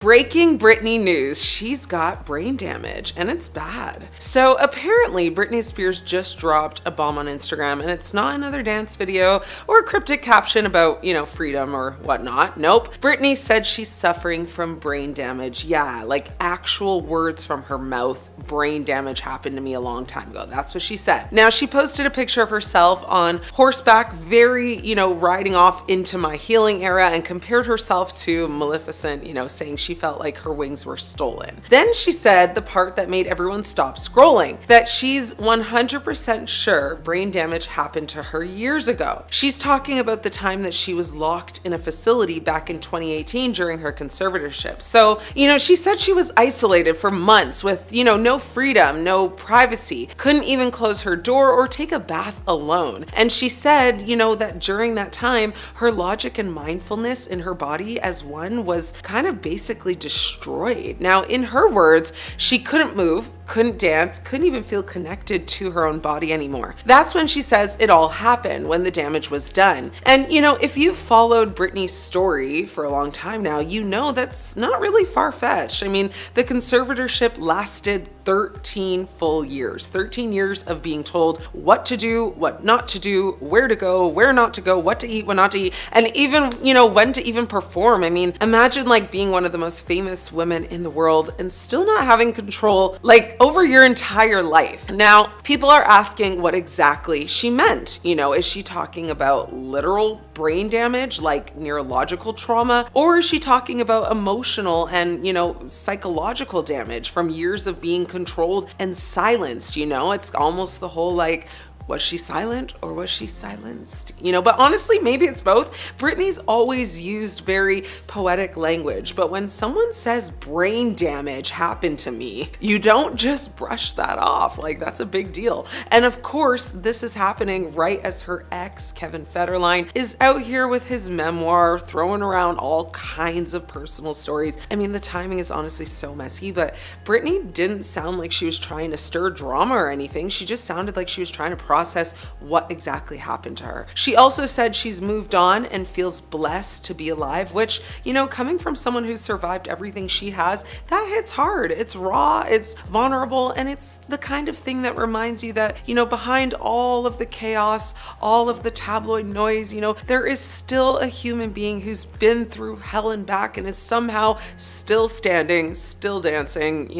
Breaking Britney news, she's got brain damage and it's bad. So apparently Britney Spears just dropped a bomb on Instagram, and it's not another dance video or a cryptic caption about, freedom or whatnot. Nope. Britney said she's suffering from brain damage. Yeah, like actual words from her mouth. Brain damage happened to me a long time ago. That's what she said. Now she posted a picture of herself on horseback, very, riding off into my healing era, and compared herself to Maleficent, saying she felt like her wings were stolen. Then she said the part that made everyone stop scrolling, that she's 100% sure brain damage happened to her years ago. She's talking about the time that she was locked in a facility back in 2018 during her conservatorship. So, she said she was isolated for months with, no freedom, no privacy, couldn't even close her door or take a bath alone. And she said, that during that time, her logic and mindfulness in her body as one was kind of basically destroyed. Now, in her words, she couldn't move, couldn't dance, couldn't even feel connected to her own body anymore. That's when she says it all happened, when the damage was done. And if you've followed Britney's story for a long time now, that's not really far-fetched. I mean, the conservatorship lasted 13 full years. 13 years of being told what to do, what not to do, where to go, where not to go, what to eat, what not to eat, and even, when to even perform. I mean, imagine being one of the most famous women in the world and still not having control, over your entire life. Now, people are asking what exactly she meant. Is she talking about literal brain damage, like neurological trauma, or is she talking about emotional and, psychological damage from years of being controlled and silenced? It's almost the whole was she silent or was she silenced? But honestly, maybe it's both. Britney's always used very poetic language, but when someone says brain damage happened to me, you don't just brush that off. That's a big deal. And of course, this is happening right as her ex, Kevin Federline, is out here with his memoir, throwing around all kinds of personal stories. I mean, the timing is honestly so messy, but Britney didn't sound like she was trying to stir drama or anything. She just sounded like she was trying to process what exactly happened to her. She also said she's moved on and feels blessed to be alive, which, coming from someone who's survived everything she has, that hits hard. It's raw, it's vulnerable, and it's the kind of thing that reminds you that, behind all of the chaos, all of the tabloid noise, there is still a human being who's been through hell and back and is somehow still standing, still dancing,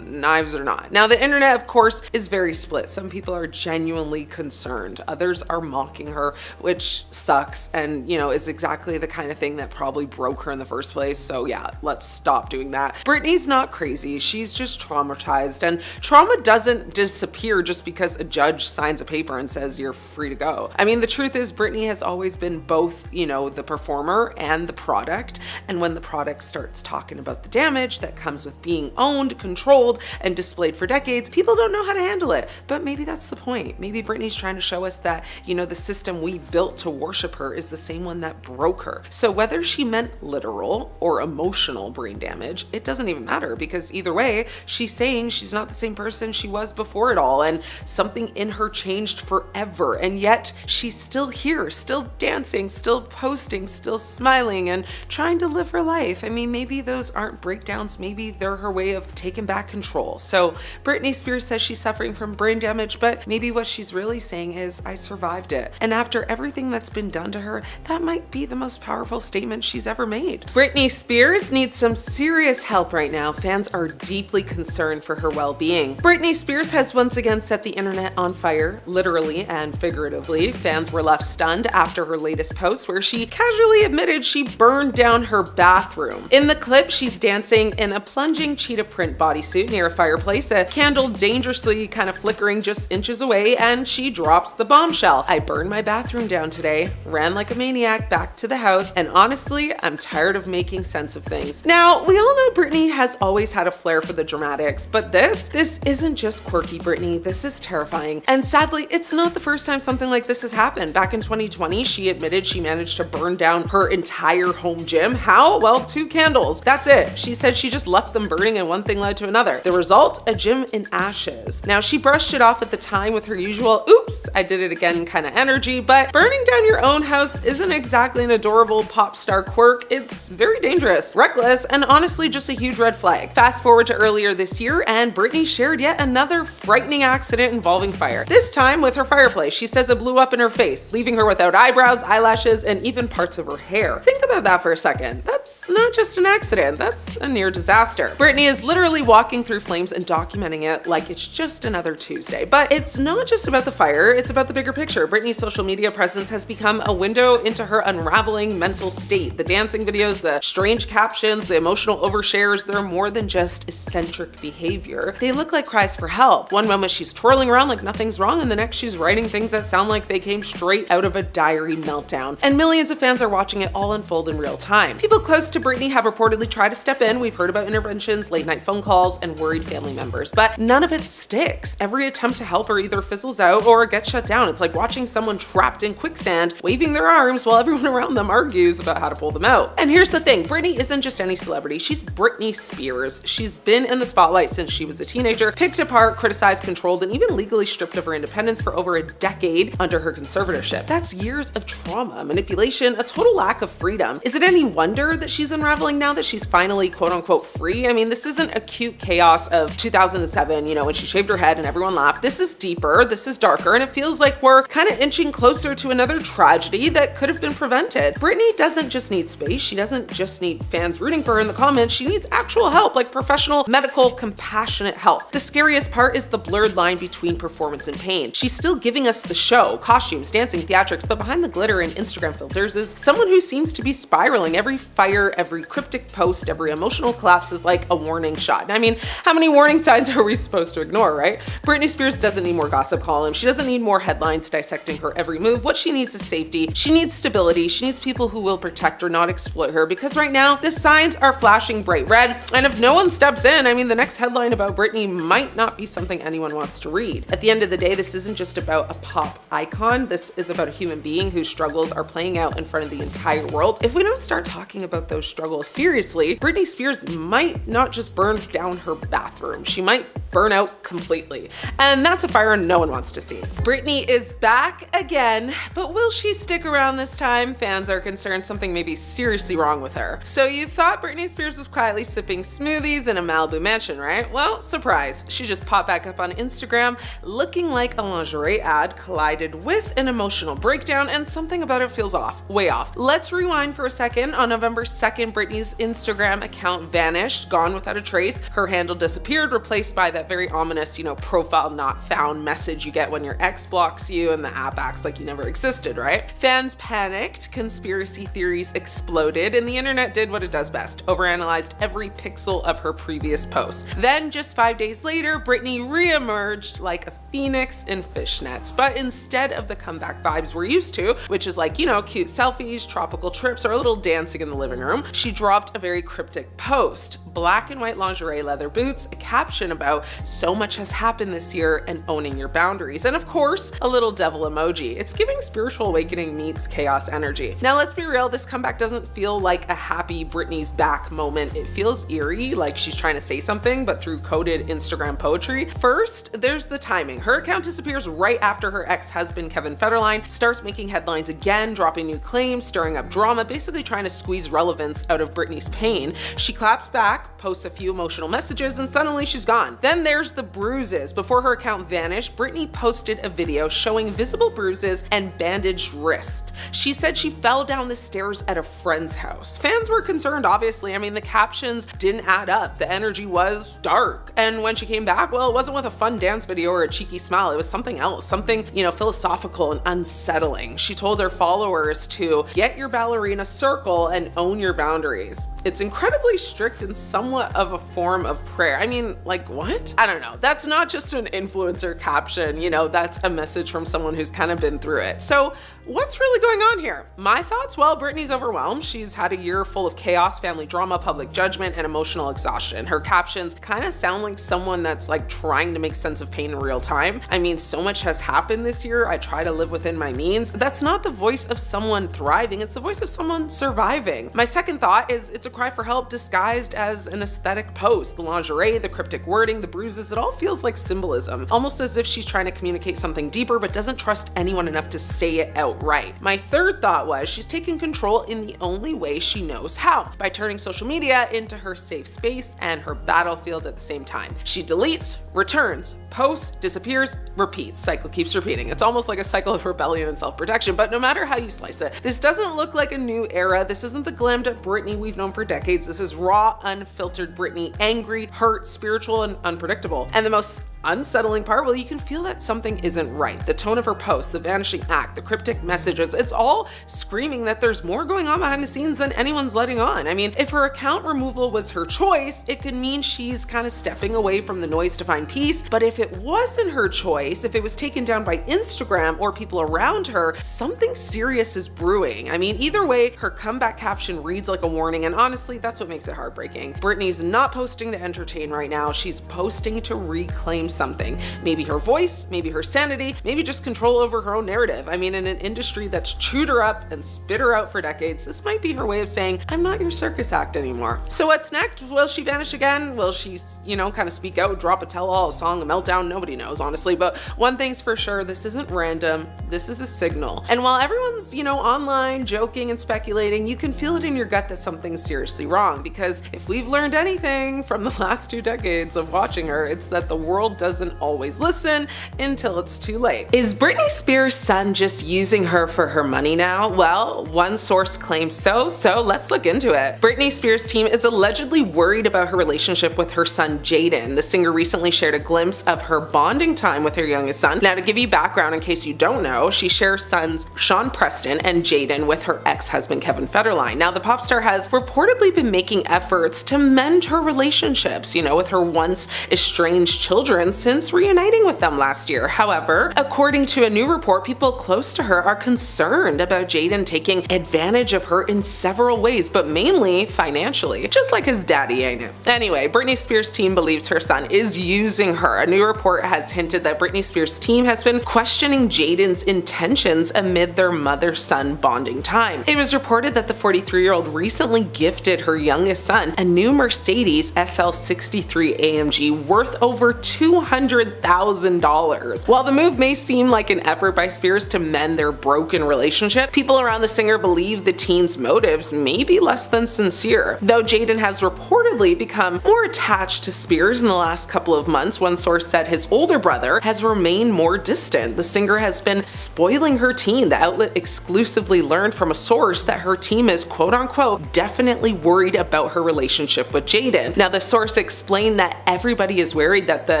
knives or not. Now, the internet, of course, is very split. Some people are genuinely concerned. Others are mocking her, which sucks and, is exactly the kind of thing that probably broke her in the first place. So yeah, let's stop doing that. Britney's not crazy. She's just traumatized, and trauma doesn't disappear just because a judge signs a paper and says you're free to go. I mean, the truth is Britney has always been both, the performer and the product. And when the product starts talking about the damage that comes with being owned, controlled, and displayed for decades, people don't know how to handle it. But maybe that's the point. Maybe Britney's trying to show us that, the system we built to worship her is the same one that broke her. So whether she meant literal or emotional brain damage, it doesn't even matter, because either way, she's saying she's not the same person she was before it all, and something in her changed forever. And yet she's still here, still dancing, still posting, still smiling, and trying to live her life. I mean, maybe those aren't breakdowns. Maybe they're her way of taking back control. So Britney Spears says she's suffering from brain damage, but maybe what she's really saying is, I survived it. And after everything that's been done to her, that might be the most powerful statement she's ever made. Britney Spears needs some serious help right now. Fans are deeply concerned for her well-being. Britney Spears has once again set the internet on fire, literally and figuratively. Fans were left stunned after her latest post, where she casually admitted she burned down her bathroom. In the clip, she's dancing in a plunging cheetah print bodysuit near a fireplace, a candle dangerously kind of flickering just inches away, and she drops the bombshell. I burned my bathroom down today, ran like a maniac back to the house, and honestly, I'm tired of making sense of things. Now, we all know Britney has always had a flair for the dramatics, but this isn't just quirky Britney, this is terrifying. And sadly, it's not the first time something like this has happened. Back in 2020, she admitted she managed to burn down her entire home gym. How? Well, 2 candles. That's it. She said she just left them burning and one thing led to another. The result? A gym in ashes. Now, she brushed it off at the time with her usual, typical oops, I did it again kind of energy, but burning down your own house isn't exactly an adorable pop star quirk. It's very dangerous, reckless, and honestly just a huge red flag. Fast forward to earlier this year, and Britney shared yet another frightening accident involving fire. This time with her fireplace. She says it blew up in her face, leaving her without eyebrows, eyelashes, and even parts of her hair. Think about that for a second. That's not just an accident, that's a near disaster. Britney is literally walking through flames and documenting it like it's just another Tuesday. But it's not just about the fire, it's about the bigger picture. Britney's social media presence has become a window into her unraveling mental state. The dancing videos, the strange captions, the emotional overshares, they're more than just eccentric behavior. They look like cries for help. One moment she's twirling around like nothing's wrong, and the next she's writing things that sound like they came straight out of a diary meltdown. And millions of fans are watching it all unfold in real time. People close to Britney have reportedly tried to step in. We've heard about interventions, late night phone calls, and worried family members, but none of it sticks. Every attempt to help her either fizzles out or gets shut down. It's like watching someone trapped in quicksand, waving their arms while everyone around them argues about how to pull them out. And here's the thing, Britney isn't just any celebrity, she's Britney Spears. She's been in the spotlight since she was a teenager, picked apart, criticized, controlled, and even legally stripped of her independence for over a decade under her conservatorship. That's years of trauma, manipulation, a total lack of freedom. Is it any wonder that she's unraveling now that she's finally quote unquote free? I mean, this isn't a cute chaos of 2007, you know, when she shaved her head and everyone laughed. This is deeper, this is darker, and it feels like we're kind of inching closer to another tragedy that could have been prevented. Britney doesn't just need space, she doesn't just need fans rooting for her in the comments, she needs actual help, like professional, medical, compassionate help. The scariest part is the blurred line between performance and pain. She's still giving us the show, costumes, dancing, theatrics, but behind the glitter and Instagram filters is someone who seems to be spiraling. Every fire, every cryptic post, every emotional collapse is like a warning shot. I mean, how many warning signs are we supposed to ignore, right? Britney Spears doesn't need more gossip columns. She doesn't need more headlines dissecting her every move. What she needs is safety. She needs stability. She needs people who will protect her, not exploit her, because right now the signs are flashing bright red, and if no one steps in, I mean, the next headline about Britney might not be something anyone wants to read. At the end of the day, this isn't just about a pop icon. This is about a human being whose struggles are playing out in front of the entire world. If we don't start talking about those struggles seriously, Britney Spears might not just burn down her bathroom. She might burn out completely. And that's a fire no one wants to see. Britney is back again, but will she stick around this time? Fans are concerned something may be seriously wrong with her. So you thought Britney Spears was quietly sipping smoothies in a Malibu mansion, right? Well, surprise. She just popped back up on Instagram looking like a lingerie ad collided with an emotional breakdown, and something about it feels off, way off. Let's rewind for a second. On November 2nd, Britney's Instagram account vanished, gone without a trace. Her handle disappeared, replaced by that very ominous, you know, profile not found message you get when your ex blocks you and the app acts like you never existed, right? Fans panicked, conspiracy theories exploded, and the internet did what it does best, overanalyzed every pixel of her previous posts. Then just 5 days later, Britney re-emerged like a phoenix in fishnets, but instead of the comeback vibes we're used to, which is like, you know, cute selfies, tropical trips, or a little dancing in the living room, she dropped a very cryptic post. Black and white lingerie, leather boots, a caption about so much has happened this year and owning your boundaries, and of course, a little devil emoji. It's giving spiritual awakening meets chaos energy. Now let's be real, this comeback doesn't feel like a happy Britney's back moment. It feels eerie, like she's trying to say something, but through coded Instagram poetry. First, there's the timing. Her account disappears right after her ex-husband, Kevin Federline, starts making headlines again, dropping new claims, stirring up drama, basically trying to squeeze relevance out of Britney's pain. She claps back, posts a few emotional messages, and suddenly she's gone. Then there's the bruises. Before her account vanished, Britney posted a video showing visible bruises and bandaged wrist. She said she fell down the stairs at a friend's house. Fans were concerned, obviously. I mean, the captions didn't add up. The energy was dark. And when she came back, well, it wasn't with a fun dance video or a cheeky smile. It was something else, something, you know, philosophical and unsettling. She told her followers to get your ballerina circle and own your boundaries. It's incredibly strict and somewhat of a form of prayer. I mean, like, what? I don't know. That's not just an influencer caption, you know, that's a message from someone who's kind of been through it. So what's really going on here? My thoughts? Well, Britney's overwhelmed. She's had a year full of chaos, family drama, public judgment, and emotional exhaustion. Her captions kind of sound like someone that's like trying to make sense of pain in real time. I mean, so much has happened this year. I try to live within my means. That's not the voice of someone thriving. It's the voice of someone surviving. My second thought is it's a cry for help disguised as an aesthetic post. The lingerie, the cryptic wording, the bruises, it all feels like symbolism, almost as if she's trying to communicate something deeper but doesn't trust anyone enough to say it outright. My third thought was she's taking control in the only way she knows how, by turning social media into her safe space and her battlefield at the same time. She deletes, returns, posts, disappears, repeats. Cycle keeps repeating. It's almost like a cycle of rebellion and self-protection, but no matter how you slice it, this doesn't look like a new era. This isn't the glammed up Britney we've known for decades. This is raw, unfiltered Britney, angry, hurt, spiritual, and unpredictable. And the most unsettling part, well, you can feel that something isn't right. The tone of her posts, the vanishing act, the cryptic messages, it's all screaming that there's more going on behind the scenes than anyone's letting on. I mean, if her account removal was her choice, it could mean she's kind of stepping away from the noise to find peace. But if it wasn't her choice, if it was taken down by Instagram or people around her, something serious is brewing. I mean, either way, her comeback caption reads like a warning, and honestly, that's what makes it heartbreaking. Britney's not posting to entertain right now. She's posting to reclaim something. Maybe her voice, maybe her sanity, maybe just control over her own narrative. I mean, in an industry that's chewed her up and spit her out for decades, this might be her way of saying, I'm not your circus act anymore. So what's next? Will she vanish again? Will she, kind of speak out, drop a tell-all, a song, a meltdown? Nobody knows, honestly. But one thing's for sure, this isn't random. This is a signal. And while everyone's, online joking and speculating, you can feel it in your gut that something's seriously wrong. Because if we've learned anything from the last 2 decades of watching her, it's that the world doesn't always listen until it's too late. Is Britney Spears' son just using her for her money now? Well, one source claims so let's look into it. Britney Spears' team is allegedly worried about her relationship with her son Jaden. The singer recently shared a glimpse of her bonding time with her youngest son. Now, to give you background in case you don't know, she shares sons Sean Preston and Jaden with her ex-husband Kevin Federline. Now, the pop star has reportedly been making efforts to mend her relationships, with her once estranged children since reuniting with them last year. However, according to a new report, people close to her are concerned about Jaden taking advantage of her in several ways, but mainly financially, just like his daddy, ain't it? Anyway, Britney Spears' team believes her son is using her. A new report has hinted that Britney Spears' team has been questioning Jaden's intentions amid their mother-son bonding time. It was reported that the 43-year-old recently gifted her youngest son a new Mercedes SL63 AMG worth over $200,000. While the move may seem like an effort by Spears to mend their broken relationship, people around the singer believe the teen's motives may be less than sincere. Though Jaden has reportedly become more attached to Spears in the last couple of months, one source said his older brother has remained more distant. The singer has been spoiling her teen. The outlet exclusively learned from a source that her team is quote-unquote definitely worried about her relationship with Jaden. Now, the source explained that everybody is worried that the,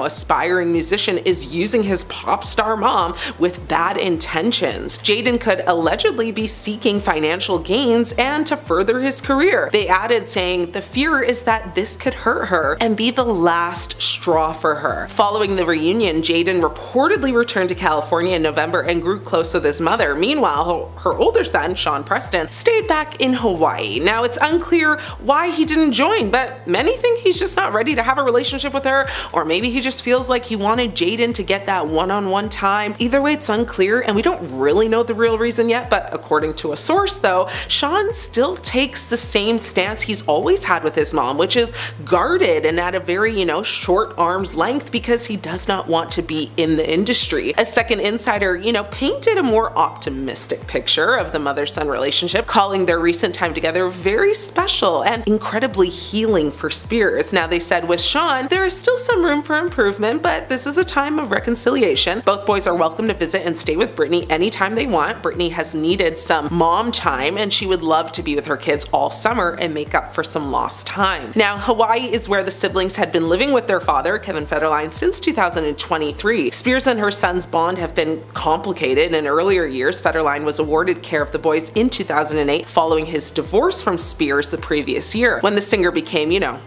aspiring musician is using his pop star mom with bad intentions. Jaden could allegedly be seeking financial gains and to further his career. They added, saying, the fear is that this could hurt her and be the last straw for her. Following the reunion, Jaden reportedly returned to California in November and grew close with his mother. Meanwhile, her older son, Sean Preston, stayed back in Hawaii. Now, it's unclear why he didn't join, but many think he's just not ready to have a relationship with her, or maybe he just feels like he wanted Jaden to get that one-on-one time. Either way, it's unclear, and we don't really know the real reason yet, but according to a source though, Sean still takes the same stance he's always had with his mom, which is guarded and at a very, short arm's length because he does not want to be in the industry. A second insider, painted a more optimistic picture of the mother-son relationship, calling their recent time together very special and incredibly healing for Spears. Now, they said with Sean, there is still some room for improvement, but this is a time of reconciliation. Both boys are welcome to visit and stay with Britney anytime they want. Britney has needed some mom time, and she would love to be with her kids all summer and make up for some lost time. Now, Hawaii is where the siblings had been living with their father, Kevin Federline, since 2023. Spears and her son's bond have been complicated. In earlier years, Federline was awarded care of the boys in 2008 following his divorce from Spears the previous year, when the singer became,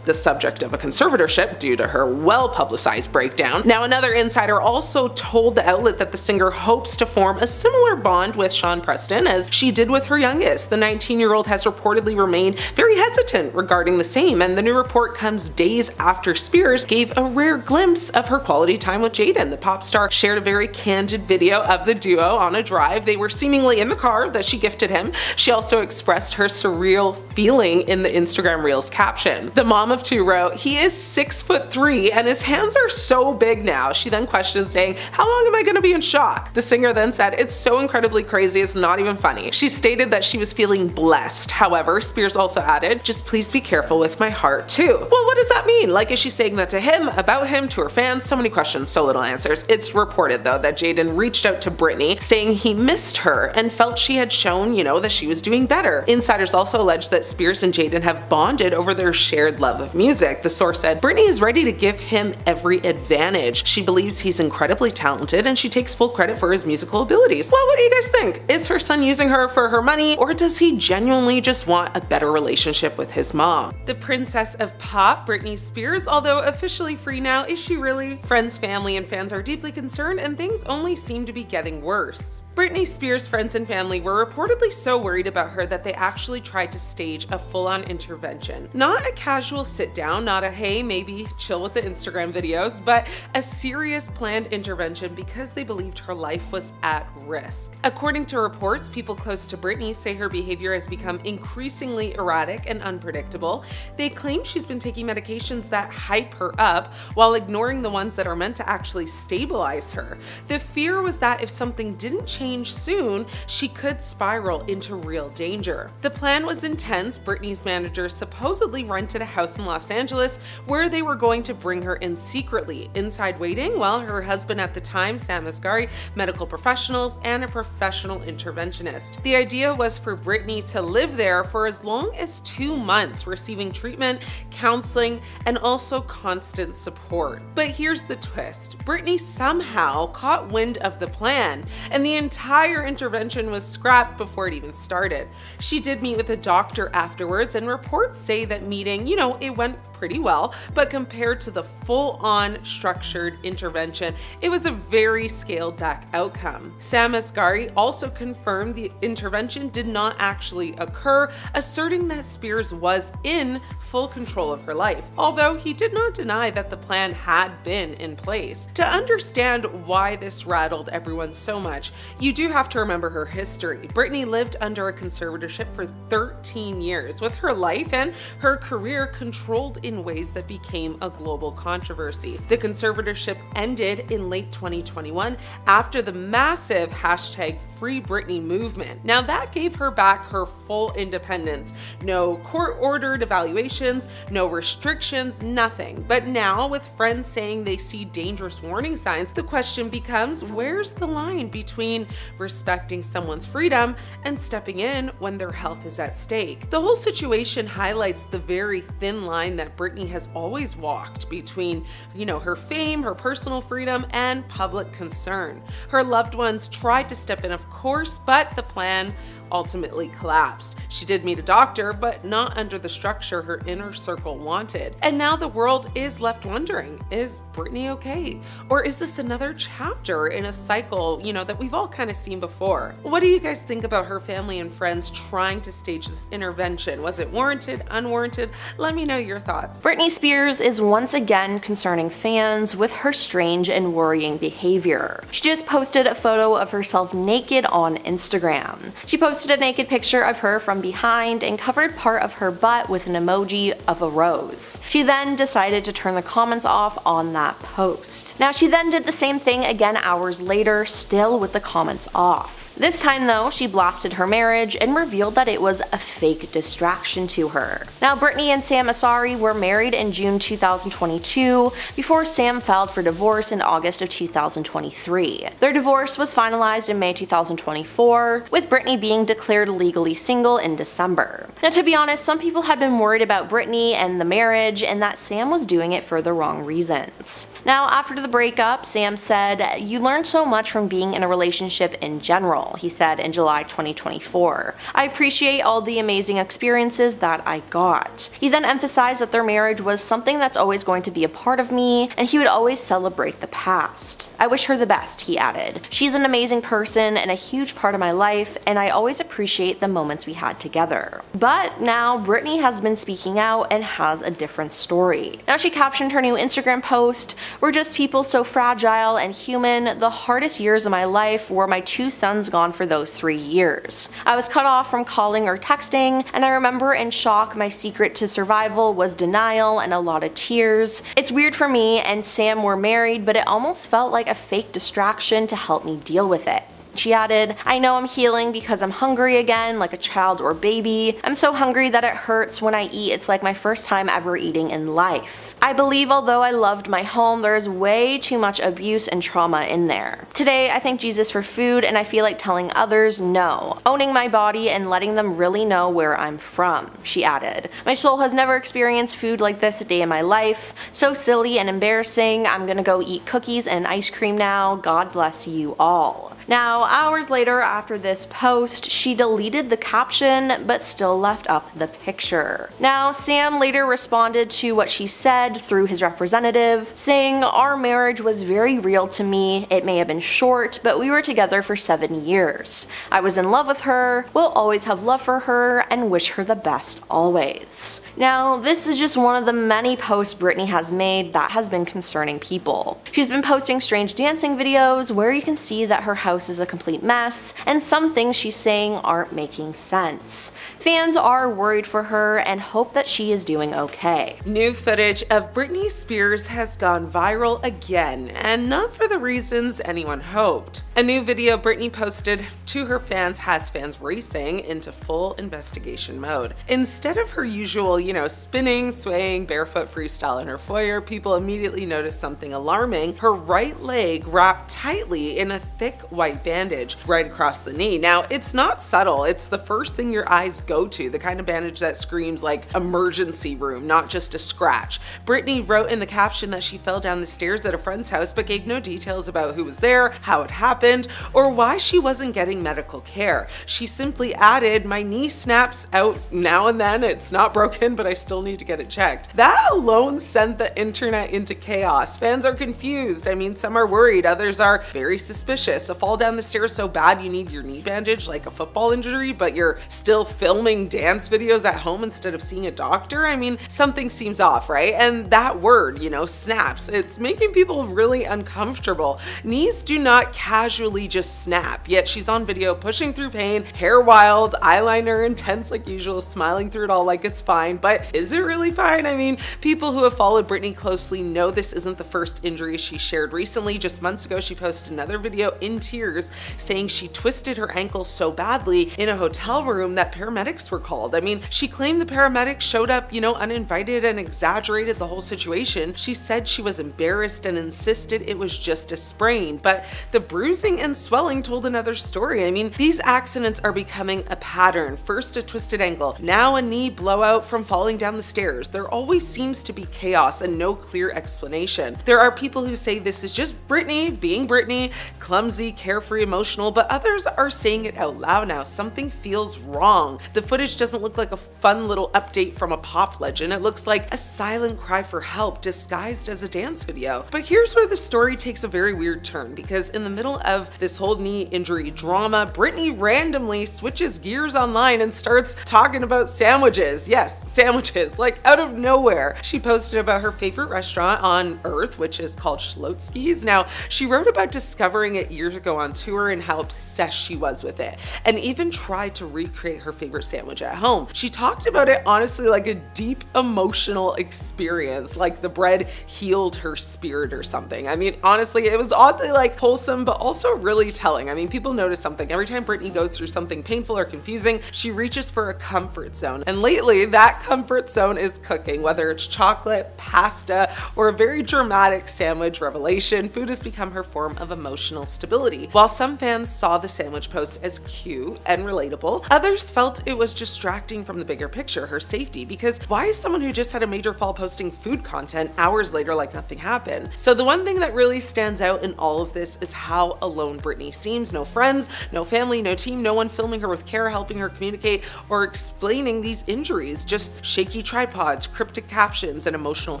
the subject of a conservatorship due to her well-publicized breakdown. Now, another insider also told the outlet that the singer hopes to form a similar bond with Sean Preston as she did with her youngest. The 19-year-old has reportedly remained very hesitant regarding the same, and the new report comes days after Spears gave a rare glimpse of her quality time with Jaden. The pop star shared a very candid video of the duo on a drive. They were seemingly in the car that she gifted him. She also expressed her surreal feeling in the Instagram Reels caption. The mom of two wrote, "He is 6'3" 3 and his hands are so big now. She then questioned, saying, "How long am I going to be in shock?" The singer then said, "It's so incredibly crazy, it's not even funny." She stated that she was feeling blessed. However, Spears also added, "Just please be careful with my heart too." Well, what does that mean? Like, is she saying that to him, about him, to her fans? So many questions, so little answers. It's reported though that Jaden reached out to Britney saying he missed her and felt she had shown, that she was doing better. Insiders also alleged that Spears and Jaden have bonded over their shared love of music. The source said, "Britney is ready to give him every advantage. She believes he's incredibly talented and she takes full credit for his musical abilities." Well, what do you guys think? Is her son using her for her money, or does he genuinely just want a better relationship with his mom? The princess of pop, Britney Spears, although officially free now, is she really? Friends, family, and fans are deeply concerned, and things only seem to be getting worse. Britney Spears' friends and family were reportedly so worried about her that they actually tried to stage a full-on intervention. Not a casual sit-down, not a "hey, maybe chill with the Instagram videos," but a serious planned intervention because they believed her life was at risk. According to reports, people close to Britney say her behavior has become increasingly erratic and unpredictable. They claim she's been taking medications that hype her up while ignoring the ones that are meant to actually stabilize her. The fear was that if something didn't change soon, she could spiral into real danger. The plan was intense. Britney's manager supposedly rented a house in Los Angeles where they were going to bring her in secretly. Inside waiting, well, her husband at the time, Sam Asghari, medical professionals, and a professional interventionist. The idea was for Britney to live there for as long as 2 months, receiving treatment, counseling, and also constant support. But here's the twist. Britney somehow caught wind of the plan, and the entire intervention was scrapped before it even started. She did meet with a doctor afterwards, and reports say that meeting, it went pretty well, but compared to the full-on structured intervention, it was a very scaled back outcome. Sam Asghari also confirmed the intervention did not actually occur, asserting that Spears was in full control of her life, although he did not deny that the plan had been in place. To understand why this rattled everyone so much, you do have to remember her history. Britney lived under a conservatorship for 13 years, with her life and her career controlled in ways that became a global controversy. The conservatorship ended in late 2021 after the massive #FreeBritney movement. Now that gave her back her full independence. No court-ordered evaluations, no restrictions, nothing. But now, with friends saying they see dangerous warning signs, the question becomes, where's the line between respecting someone's freedom and stepping in when their health is at stake? The whole situation highlights the very thin line that Britney has always walked between, her fame, her personal freedom, and public concern. Her loved ones tried to step in, of course, but the plan ultimately collapsed. She did meet a doctor, but not under the structure her inner circle wanted. And now the world is left wondering, is Britney okay? Or is this another chapter in a cycle, that we've all kind of seen before? What do you guys think about her family and friends trying to stage this intervention? Was it warranted, unwarranted? Let me know your thoughts. Britney Spears is once again concerning fans with her strange and worrying behavior. She just posted a photo of herself naked on Instagram. She posted a naked picture of her from behind and covered part of her butt with an emoji of a rose. She then decided to turn the comments off on that post. Now she then did the same thing again hours later, still with the comments off. This time though, she blasted her marriage and revealed that it was a fake distraction to her. Now Britney and Sam Asghari were married in June 2022 before Sam filed for divorce in August of 2023. Their divorce was finalized in May 2024, with Britney being declared legally single in December. Now to be honest, some people had been worried about Britney and the marriage and that Sam was doing it for the wrong reasons. Now after the breakup, Sam said, "You learn so much from being in a relationship in general," he said in July 2024. "I appreciate all the amazing experiences that I got." He then emphasized that their marriage was something that's always going to be a part of me, and he would always celebrate the past. "I wish her the best," he added. "She's an amazing person and a huge part of my life, and I always always appreciate the moments we had together. But now Britney has been speaking out and has a different story. Now she captioned her new Instagram post, "We're just people so fragile and human. The hardest years of my life were my 2 sons gone for those 3 years. I was cut off from calling or texting, and I remember in shock my secret to survival was denial and a lot of tears. It's weird for me and Sam were married, but it almost felt like a fake distraction to help me deal with it." She added, "I know I'm healing because I'm hungry again, like a child or baby. I'm so hungry that it hurts when I eat. It's like my first time ever eating in life. I believe although I loved my home, there is way too much abuse and trauma in there. Today, I thank Jesus for food and I feel like telling others no, owning my body and letting them really know where I'm from," she added. "My soul has never experienced food like this a day in my life. So silly and embarrassing. I'm gonna go eat cookies and ice cream now. God bless you all." Now, hours later after this post, she deleted the caption but still left up the picture. Now, Sam later responded to what she said through his representative, saying, "Our marriage was very real to me. It may have been short, but we were together for 7 years. I was in love with her, will always have love for her, and wish her the best always." Now, this is just one of the many posts Britney has made that has been concerning people. She's been posting strange dancing videos where you can see that her house is a complete mess, and some things she's saying aren't making sense. Fans are worried for her and hope that she is doing okay. New footage of Britney Spears has gone viral again, and not for the reasons anyone hoped. A new video Britney posted to her fans has fans racing into full investigation mode. Instead of her usual, spinning, swaying, barefoot freestyle in her foyer, people immediately noticed something alarming: her right leg wrapped tightly in a thick white bandage right across the knee. Now, it's not subtle, it's the first thing your eyes go to, the kind of bandage that screams like emergency room, not just a scratch. Britney wrote in the caption that she fell down the stairs at a friend's house but gave no details about who was there, how it happened, or why she wasn't getting medical care. She simply added, "My knee snaps out now and then, it's not broken, but I still need to get it checked." That alone sent the internet into chaos. Fans are confused. I mean, some are worried, others are very suspicious. A fall down the stairs so bad you need your knee bandage like a football injury, but you're still filming dance videos at home instead of seeing a doctor? I mean, something seems off, right? And that word, snaps, it's making people really uncomfortable. Knees do not casually just snap, yet she's on video pushing through pain, hair wild, eyeliner intense like usual, smiling through it all like it's fine. But is it really fine? I mean, people who have followed Britney closely know this isn't the first injury she shared recently. Just months ago, she posted another video in tears saying she twisted her ankle so badly in a hotel room that paramedics were called. I mean, she claimed the paramedics showed up, uninvited and exaggerated the whole situation. She said she was embarrassed and insisted it was just a sprain, but the bruising and swelling told another story. I mean, these accidents are becoming a pattern. First a twisted ankle, now a knee blowout from falling down the stairs. There always seems to be chaos and no clear explanation. There are people who say this is just Britney being Britney, clumsy, carefree, emotional, but others are saying it out loud now. Something feels wrong. The footage doesn't look like a fun little update from a pop legend. It looks like a silent cry for help disguised as a dance video. But here's where the story takes a very weird turn, because in the middle of this whole knee injury drama, Britney randomly switches gears online and starts talking about sandwiches. Yes, sandwiches, like out of nowhere. She posted about her favorite restaurant on earth, which is called Schlotzsky's. Now, she wrote about discovering it years ago on tour and how obsessed she was with it, and even tried to recreate her favorite sandwich at home. She talked about it honestly like a deep emotional experience, like the bread healed her spirit or something. I mean, honestly, it was oddly like wholesome, but also really telling. I mean, people notice something. Every time Britney goes through something painful or confusing, she reaches for a comfort zone. And lately, that comfort zone is cooking, whether it's chocolate, pasta, or a very dramatic sandwich revelation. Food has become her form of emotional stability. While some fans saw the sandwich post as cute and relatable, others felt it was distracting from the bigger picture, her safety, because why is someone who just had a major fall posting food content hours later like nothing happened? So the one thing that really stands out in all of this is how alone Britney seems. No friends, no family, no team, no one filming her with care, helping her communicate or explaining these injuries, just shaky tripods, cryptic captions, and emotional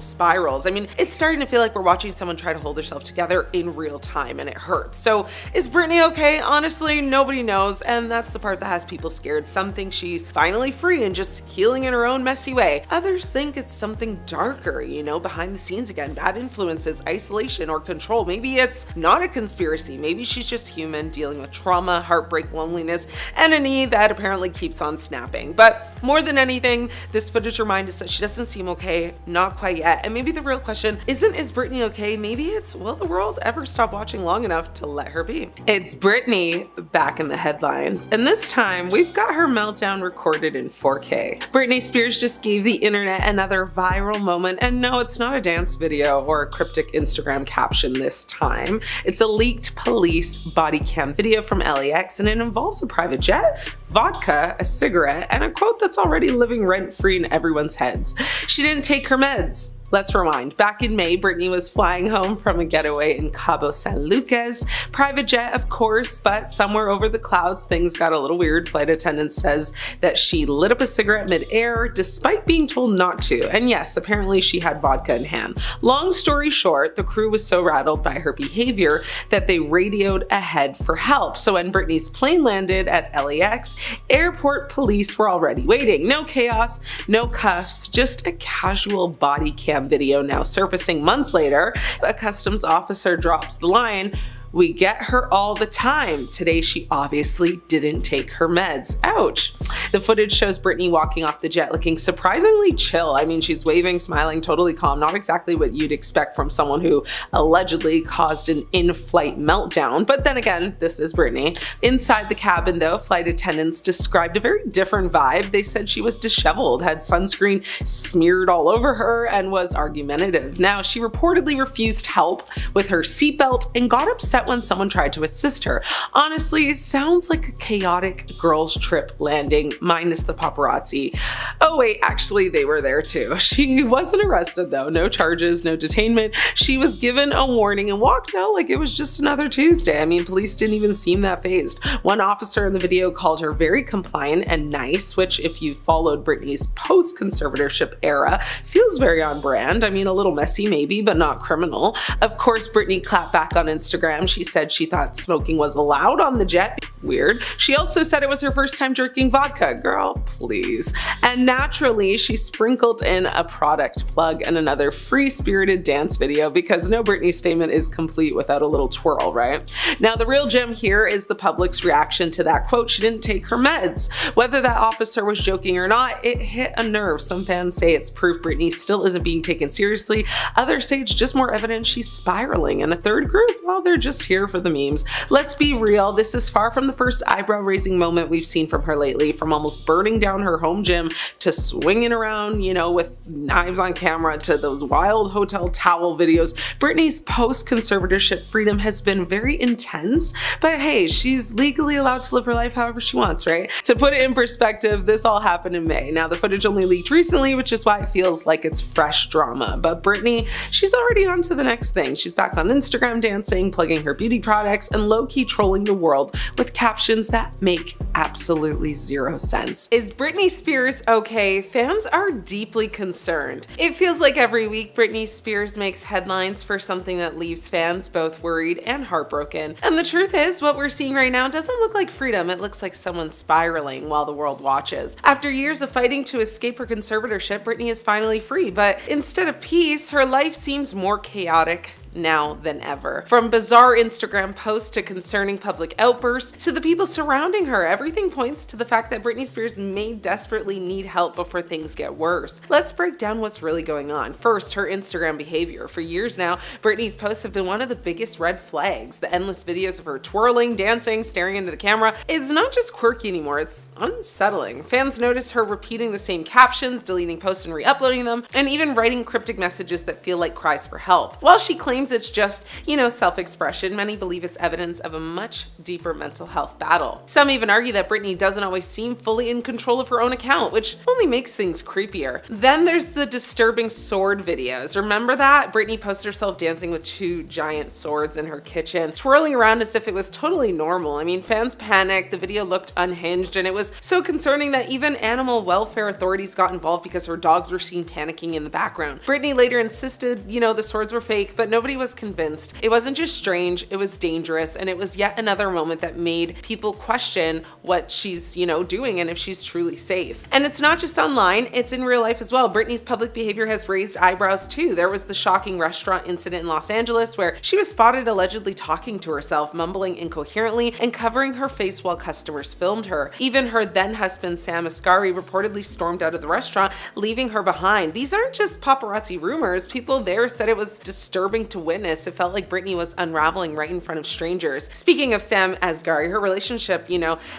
spirals. I mean, it's starting to feel like we're watching someone try to hold herself together in real time, and it hurts. So Is Britney okay? Honestly, nobody knows, and that's the part that has people scared. Some think she's finally free and just healing in her own messy way. Others think it's something darker, you know, behind the scenes again, bad influences, isolation, or control. Maybe it's not a conspiracy. Maybe she's just human dealing with trauma, heartbreak, loneliness, and a knee that apparently keeps on snapping. But more than anything, this footage reminds us that she doesn't seem okay, not quite yet. And maybe the real question isn't, is Britney okay? Maybe it's, will the world ever stop watching long enough to let her be? It's Britney back in the headlines, and this time we've got her meltdown recorded in 4K. Britney Spears just gave the internet another viral moment, and no, it's not a dance video or a cryptic Instagram caption this time. It's a leaked police body cam video from LAX, and it involves a private jet, vodka, a cigarette, and a quote that's already living rent-free in everyone's heads. She didn't take her meds. Let's rewind. Back in May, Britney was flying home from a getaway in Cabo San Lucas. Private jet, of course, but somewhere over the clouds, things got a little weird. Flight attendant says that she lit up a cigarette mid-air despite being told not to. And yes, apparently she had vodka in hand. Long story short, the crew was so rattled by her behavior that they radioed ahead for help. So when Britney's plane landed at LAX, airport police were already waiting. No chaos, no cuffs, just a casual body cam video now surfacing months later. A customs officer drops the line, "We get her all the time. Today she obviously didn't take her meds." Ouch. The footage shows Britney walking off the jet looking surprisingly chill. I mean, she's waving, smiling, totally calm. Not exactly what you'd expect from someone who allegedly caused an in-flight meltdown. But then again, this is Britney. Inside the cabin though, flight attendants described a very different vibe. They said she was disheveled, had sunscreen smeared all over her, and was argumentative. Now, she reportedly refused help with her seatbelt and got upset when someone tried to assist her. Honestly, it sounds like a chaotic girls trip landing, minus the paparazzi. Oh wait, actually they were there too. She wasn't arrested though, no charges, no detainment. She was given a warning and walked out like it was just another Tuesday. I mean, police didn't even seem that fazed. One officer in the video called her very compliant and nice, which if you followed Britney's post-conservatorship era, feels very on brand. I mean, a little messy maybe, but not criminal. Of course, Britney clapped back on Instagram. She said she thought smoking was allowed on the jet. Weird. She also said it was her first time drinking vodka. Girl, please. And naturally, she sprinkled in a product plug and another free-spirited dance video because no Britney statement is complete without a little twirl, right? Now, the real gem here is the public's reaction to that quote, "She didn't take her meds." Whether that officer was joking or not, it hit a nerve. Some fans say it's proof Britney still isn't being taken seriously. Others say it's just more evidence she's spiraling. And a third group, well, they're just here for the memes. Let's be real, this is far from the first eyebrow-raising moment we've seen from her lately, from almost burning down her home gym to swinging around, you know, with knives on camera to those wild hotel towel videos. Britney's post-conservatorship freedom has been very intense, but hey, she's legally allowed to live her life however she wants, right? To put it in perspective, this all happened in May. Now, the footage only leaked recently, which is why it feels like it's fresh drama, but Britney, she's already on to the next thing. She's back on Instagram dancing, plugging her beauty products, and low-key trolling the world with captions that make absolutely zero sense. Is Britney Spears okay? Fans are deeply concerned. It feels like every week Britney Spears makes headlines for something that leaves fans both worried and heartbroken. And the truth is, what we're seeing right now doesn't look like freedom. It looks like someone spiraling while the world watches. After years of fighting to escape her conservatorship, Britney is finally free, but instead of peace, her life seems more chaotic now than ever. From bizarre Instagram posts to concerning public outbursts to the people surrounding her, everything points to the fact that Britney Spears may desperately need help before things get worse. Let's break down what's really going on. First, her Instagram behavior. For years now, Britney's posts have been one of the biggest red flags. The endless videos of her twirling, dancing, staring into the camera is not just quirky anymore, it's unsettling. Fans notice her repeating the same captions, deleting posts and re-uploading them, and even writing cryptic messages that feel like cries for help. While she claims it's just, you know, self-expression, many believe it's evidence of a much deeper mental health battle. Some even argue that Britney doesn't always seem fully in control of her own account, which only makes things creepier. Then there's the disturbing sword videos. Remember that? Britney posted herself dancing with two giant swords in her kitchen, twirling around as if it was totally normal. I mean, fans panicked, the video looked unhinged, and it was so concerning that even animal welfare authorities got involved because her dogs were seen panicking in the background. Britney later insisted, you know, the swords were fake, but nobody nobody was convinced. It wasn't just strange, it was dangerous, and it was yet another moment that made people question what she's, doing and if she's truly safe. And it's not just online, it's in real life as well. Britney's public behavior has raised eyebrows too. There was the shocking restaurant incident in Los Angeles where she was spotted allegedly talking to herself, mumbling incoherently and covering her face while customers filmed her. Even her then husband Sam Asghari reportedly stormed out of the restaurant, leaving her behind. These aren't just paparazzi rumors. People there said it was disturbing to witness. It felt like Britney was unraveling right in front of strangers. Speaking of Sam Asghari, her relationship,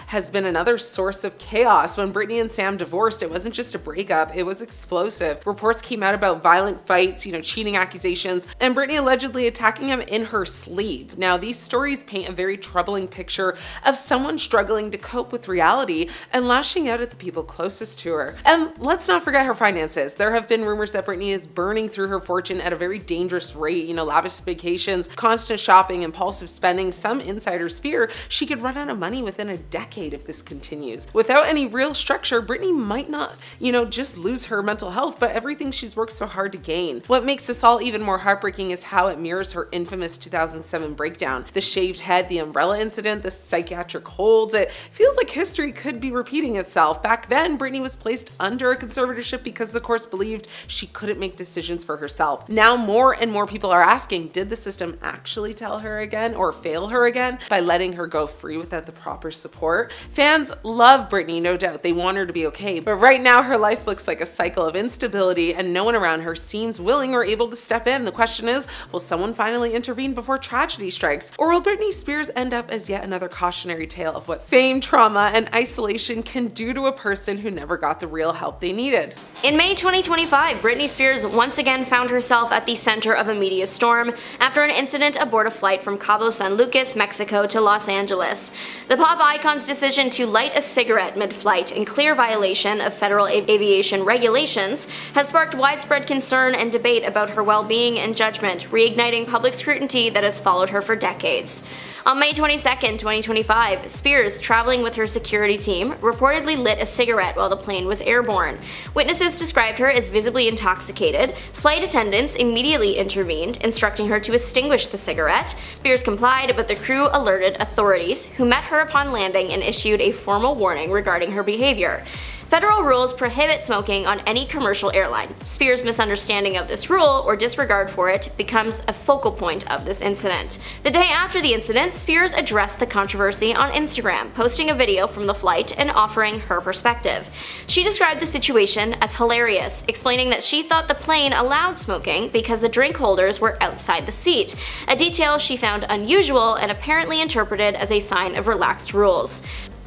has been another source of chaos. When Britney and Sam divorced, it wasn't just a breakup, it was explosive. Reports came out about violent fights, cheating accusations, and Britney allegedly attacking him in her sleep. Now, these stories paint a very troubling picture of someone struggling to cope with reality and lashing out at the people closest to her. And let's not forget her finances. There have been rumors that Britney is burning through her fortune at a very dangerous rate, lavish vacations, constant shopping, impulsive spending. Some insiders fear she could run out of money within a decade if this continues. Without any real structure, Britney might not, just lose her mental health, but everything she's worked so hard to gain. What makes this all even more heartbreaking is how it mirrors her infamous 2007 breakdown. The shaved head, the umbrella incident, the psychiatric holds. It feels like history could be repeating itself. Back then, Britney was placed under a conservatorship because the courts believed she couldn't make decisions for herself. Now more and more people are asking, did the system actually tell her again or fail her again by letting her go free without the proper support? Fans love Britney, no doubt. They want her to be okay, but right now her life looks like a cycle of instability and no one around her seems willing or able to step in. The question is, will someone finally intervene before tragedy strikes? Or will Britney Spears end up as yet another cautionary tale of what fame, trauma, and isolation can do to a person who never got the real help they needed? In May 2025, Britney Spears once again found herself at the center of a media storm after an incident aboard a flight from Cabo San Lucas, Mexico to Los Angeles. The pop icon's decision to light a cigarette mid-flight in clear violation of federal aviation regulations has sparked widespread concern and debate about her well-being and judgment, reigniting public scrutiny that has followed her for decades. On May 22, 2025, Spears, traveling with her security team, reportedly lit a cigarette while the plane was airborne. Witnesses described her as visibly intoxicated. Flight attendants immediately intervened, instructing her to extinguish the cigarette. Spears complied, but the crew alerted authorities, who met her upon landing and issued a formal warning regarding her behavior. Federal rules prohibit smoking on any commercial airline. Spears' misunderstanding of this rule, or disregard for it, becomes a focal point of this incident. The day after the incident, Spears addressed the controversy on Instagram, posting a video from the flight and offering her perspective. She described the situation as hilarious, explaining that she thought the plane allowed smoking because the drink holders were outside the seat, a detail she found unusual and apparently interpreted as a sign of relaxed rules.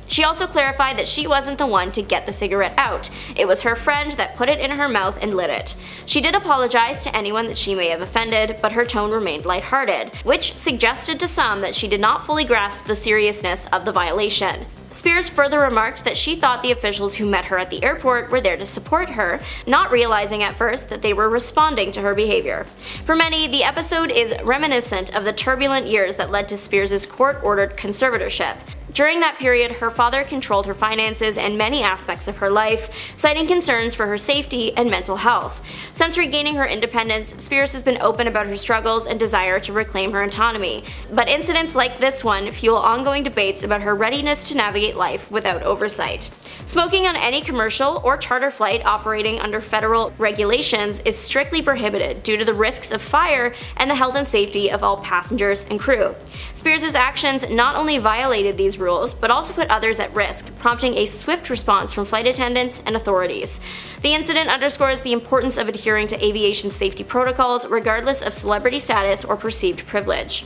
She also clarified that she wasn't the one to get the cigarette out. It was her friend that put it in her mouth and lit it. She did apologize to anyone that she may have offended, but her tone remained lighthearted, which suggested to some that she did not fully grasp the seriousness of the violation. Spears further remarked that she thought the officials who met her at the airport were there to support her, not realizing at first that they were responding to her behavior. For many, the episode is reminiscent of the turbulent years that led to Spears' court-ordered conservatorship. During that period, her father controlled her finances and many aspects of her life, citing concerns for her safety and mental health. Since regaining her independence, Spears has been open about her struggles and desire to reclaim her autonomy. But incidents like this one fuel ongoing debates about her readiness to navigate life without oversight. Smoking on any commercial or charter flight operating under federal regulations is strictly prohibited due to the risks of fire and the health and safety of all passengers and crew. Spears' actions not only violated these rules, but also put others at risk, prompting a swift response from flight attendants and authorities. The incident underscores the importance of adhering to aviation safety protocols regardless of celebrity status or perceived privilege.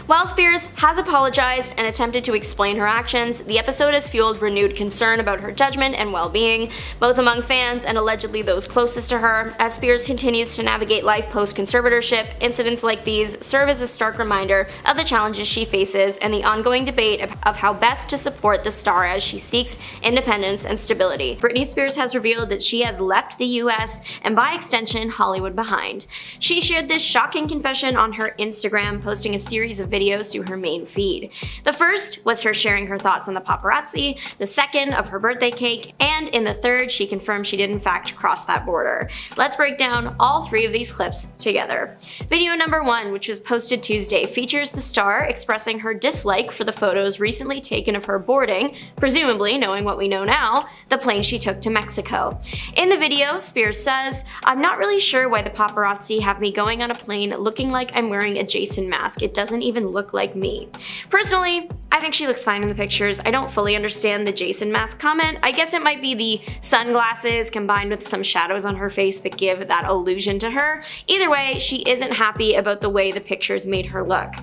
While Spears has apologized and attempted to explain her actions, the episode has fueled renewed concern about her judgment and well-being, both among fans and allegedly those closest to her. As Spears continues to navigate life post-conservatorship, incidents like these serve as a stark reminder of the challenges she faces and the ongoing debate of how best to support the star as she seeks independence and stability. Britney Spears has revealed that she has left the US and by extension Hollywood behind. She shared this shocking confession on her Instagram, posting a series of videos videos to her main feed. The first was her sharing her thoughts on the paparazzi, the second of her birthday cake, and in the third she confirmed she did in fact cross that border. Let's break down all three of these clips together. Video number 1, which was posted Tuesday, features the star expressing her dislike for the photos recently taken of her boarding, presumably, knowing what we know now, the plane she took to Mexico. In the video, Spears says, "I'm not really sure why the paparazzi have me going on a plane looking like I'm wearing a Jason mask. It doesn't even look like me." Personally, I think she looks fine in the pictures. I don't fully understand the Jason mask comment. I guess it might be the sunglasses combined with some shadows on her face that give that illusion to her. Either way, she isn't happy about the way the pictures made her look.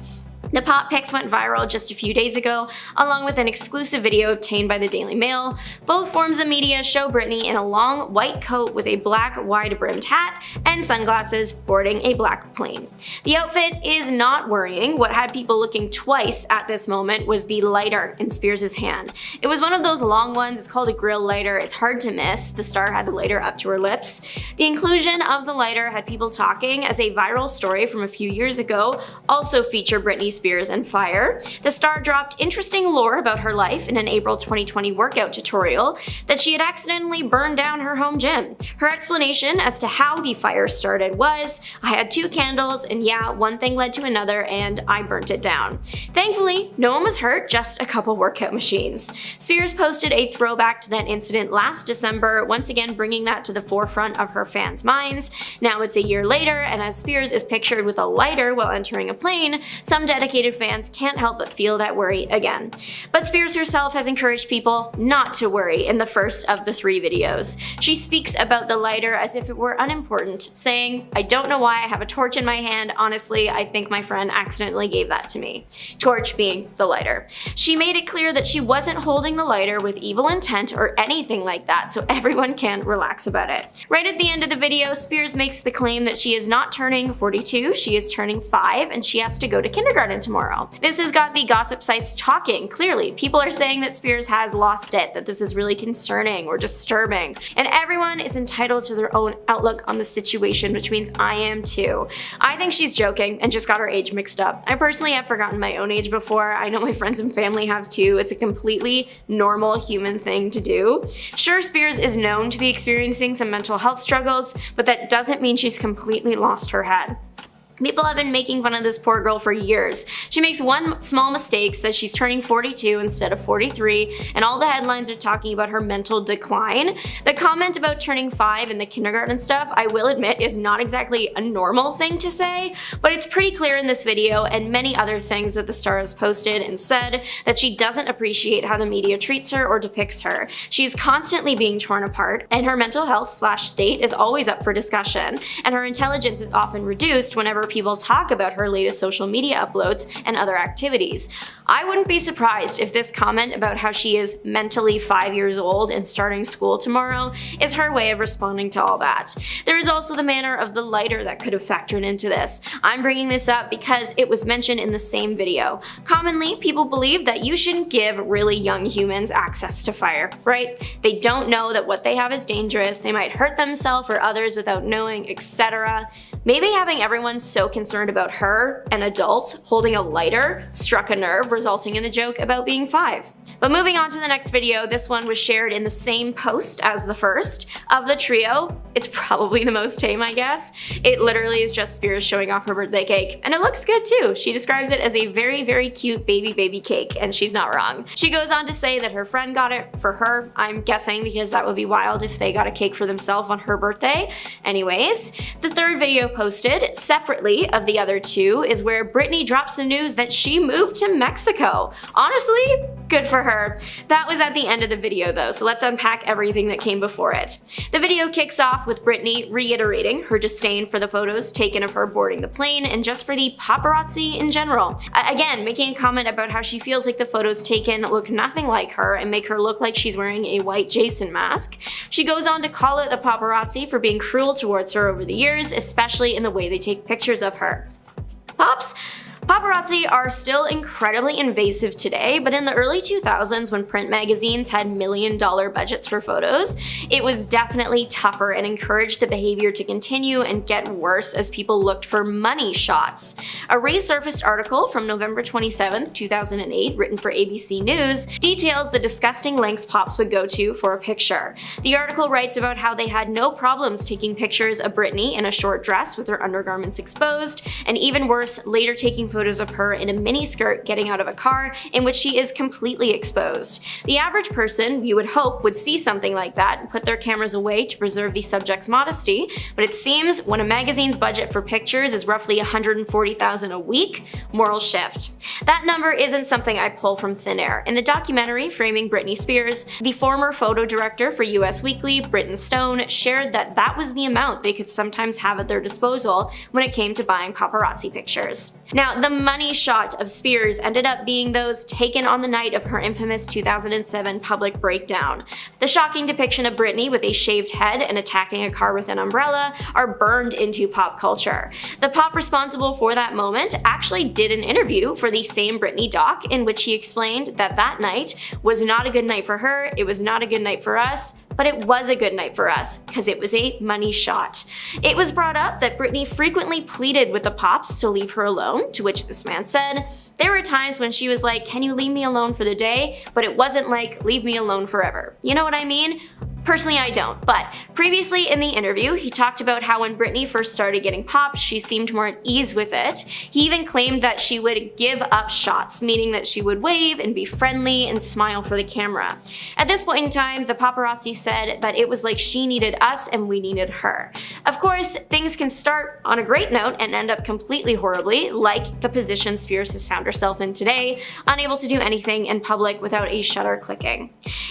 The pop pics went viral just a few days ago, along with an exclusive video obtained by the Daily Mail. Both forms of media show Britney in a long white coat with a black wide-brimmed hat and sunglasses boarding a black plane. The outfit is not worrying. What had people looking twice at this moment was the lighter in Spears' hand. It was one of those long ones. It's called a grill lighter. It's hard to miss. The star had the lighter up to her lips. The inclusion of the lighter had people talking, as a viral story from a few years ago also featured Britney Spears and fire. The star dropped interesting lore about her life in an April 2020 workout tutorial that she had accidentally burned down her home gym. Her explanation as to how the fire started was, "I had 2 candles and yeah, one thing led to another and I burnt it down." Thankfully, no one was hurt, just a couple workout machines. Spears posted a throwback to that incident last December, once again bringing that to the forefront of her fans' minds. Now it's a year later, and as Spears is pictured with a lighter while entering a plane, some dedicated fans can't help but feel that worry again. But Spears herself has encouraged people not to worry in the first of the 3 videos. She speaks about the lighter as if it were unimportant, saying, "I don't know why I have a torch in my hand. Honestly, I think my friend accidentally gave that to me." Torch being the lighter. She made it clear that she wasn't holding the lighter with evil intent or anything like that, so everyone can relax about it. Right at the end of the video, Spears makes the claim that she is not turning 42, she is turning 5, and she has to go to kindergarten tomorrow. This has got the gossip sites talking. Clearly, people are saying that Spears has lost it, that this is really concerning or disturbing, and everyone is entitled to their own outlook on the situation, which means I am too. I think she's joking and just got her age mixed up. I personally have forgotten my own age before. I know my friends and family have too. It's a completely normal human thing to do. Sure, Spears is known to be experiencing some mental health struggles, but that doesn't mean she's completely lost her head. People have been making fun of this poor girl for years. She makes one small mistake, says she's turning 42 instead of 43, and all the headlines are talking about her mental decline. The comment about turning 5 and the kindergarten stuff, I will admit, is not exactly a normal thing to say, but it's pretty clear in this video and many other things that the star has posted and said that she doesn't appreciate how the media treats her or depicts her. She's constantly being torn apart, and her mental health/state is always up for discussion, and her intelligence is often reduced whenever people talk about her latest social media uploads and other activities. I wouldn't be surprised if this comment about how she is mentally 5 years old and starting school tomorrow is her way of responding to all that. There is also the manner of the lighter that could have factored into this. I'm bringing this up because it was mentioned in the same video. Commonly, people believe that you shouldn't give really young humans access to fire, right? They don't know that what they have is dangerous, they might hurt themselves or others without knowing, etc. Maybe having everyone so concerned about her, an adult, holding a lighter struck a nerve, resulting in the joke about being 5. But moving on to the next video, this one was shared in the same post as the first. Of the trio, it's probably the most tame, I guess. It literally is just Spears showing off her birthday cake, and it looks good too. She describes it as a very, very cute baby cake, and she's not wrong. She goes on to say that her friend got it for her, I'm guessing because that would be wild if they got a cake for themselves on her birthday. Anyways, the third video posted separately of the other 2 is where Britney drops the news that she moved to Mexico. Honestly, good for her. That was at the end of the video though, so let's unpack everything that came before it. The video kicks off with Britney reiterating her disdain for the photos taken of her boarding the plane and just for the paparazzi in general. Again, making a comment about how she feels like the photos taken look nothing like her and make her look like she's wearing a white Jason mask. She goes on to call out the paparazzi for being cruel towards her over the years, especially in the way they take pictures of her. Pops, Paparazzi are still incredibly invasive today, but in the early 2000s, when print magazines had million-dollar budgets for photos, it was definitely tougher and encouraged the behavior to continue and get worse as people looked for money shots. A resurfaced article from November 27, 2008, written for ABC News, details the disgusting lengths pops would go to for a picture. The article writes about how they had no problems taking pictures of Britney in a short dress with her undergarments exposed, and even worse, later taking photos of her in a miniskirt getting out of a car in which she is completely exposed. The average person, you would hope, would see something like that and put their cameras away to preserve the subject's modesty, but it seems when a magazine's budget for pictures is roughly $140,000 a week, morals shift. That number isn't something I pull from thin air. In the documentary Framing Britney Spears, the former photo director for US Weekly, Britton Stone, shared that that was the amount they could sometimes have at their disposal when it came to buying paparazzi pictures. Now, the money shot of Spears ended up being those taken on the night of her infamous 2007 public breakdown. The shocking depiction of Britney with a shaved head and attacking a car with an umbrella are burned into pop culture. The pop responsible for that moment actually did an interview for the same Britney doc in which he explained that that night was not a good night for her, it was not a good night for us, but it was a good night for us because it was a money shot. It was brought up that Britney frequently pleaded with the pops to leave her alone, to which this man said, "There were times when she was like, 'Can you leave me alone for the day?' But it wasn't like, 'Leave me alone forever.' You know what I mean?" Personally, I don't, but previously in the interview, he talked about how when Britney first started getting popped, she seemed more at ease with it. He even claimed that she would give up shots, meaning that she would wave and be friendly and smile for the camera. At this point in time, the paparazzi said that it was like she needed us and we needed her. Of course, things can start on a great note and end up completely horribly, like the position Spears has found herself in today, unable to do anything in public without a shutter clicking.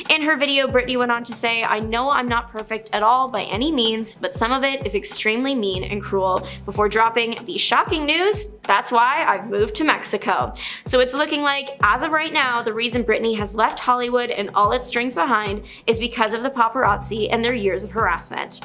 In her video, Britney went on to say, "I know I'm not perfect at all by any means, but some of it is extremely mean and cruel," before dropping the shocking news, "That's why I've moved to Mexico." So it's looking like, as of right now, the reason Britney has left Hollywood and all its strings behind is because of the paparazzi and their years of harassment.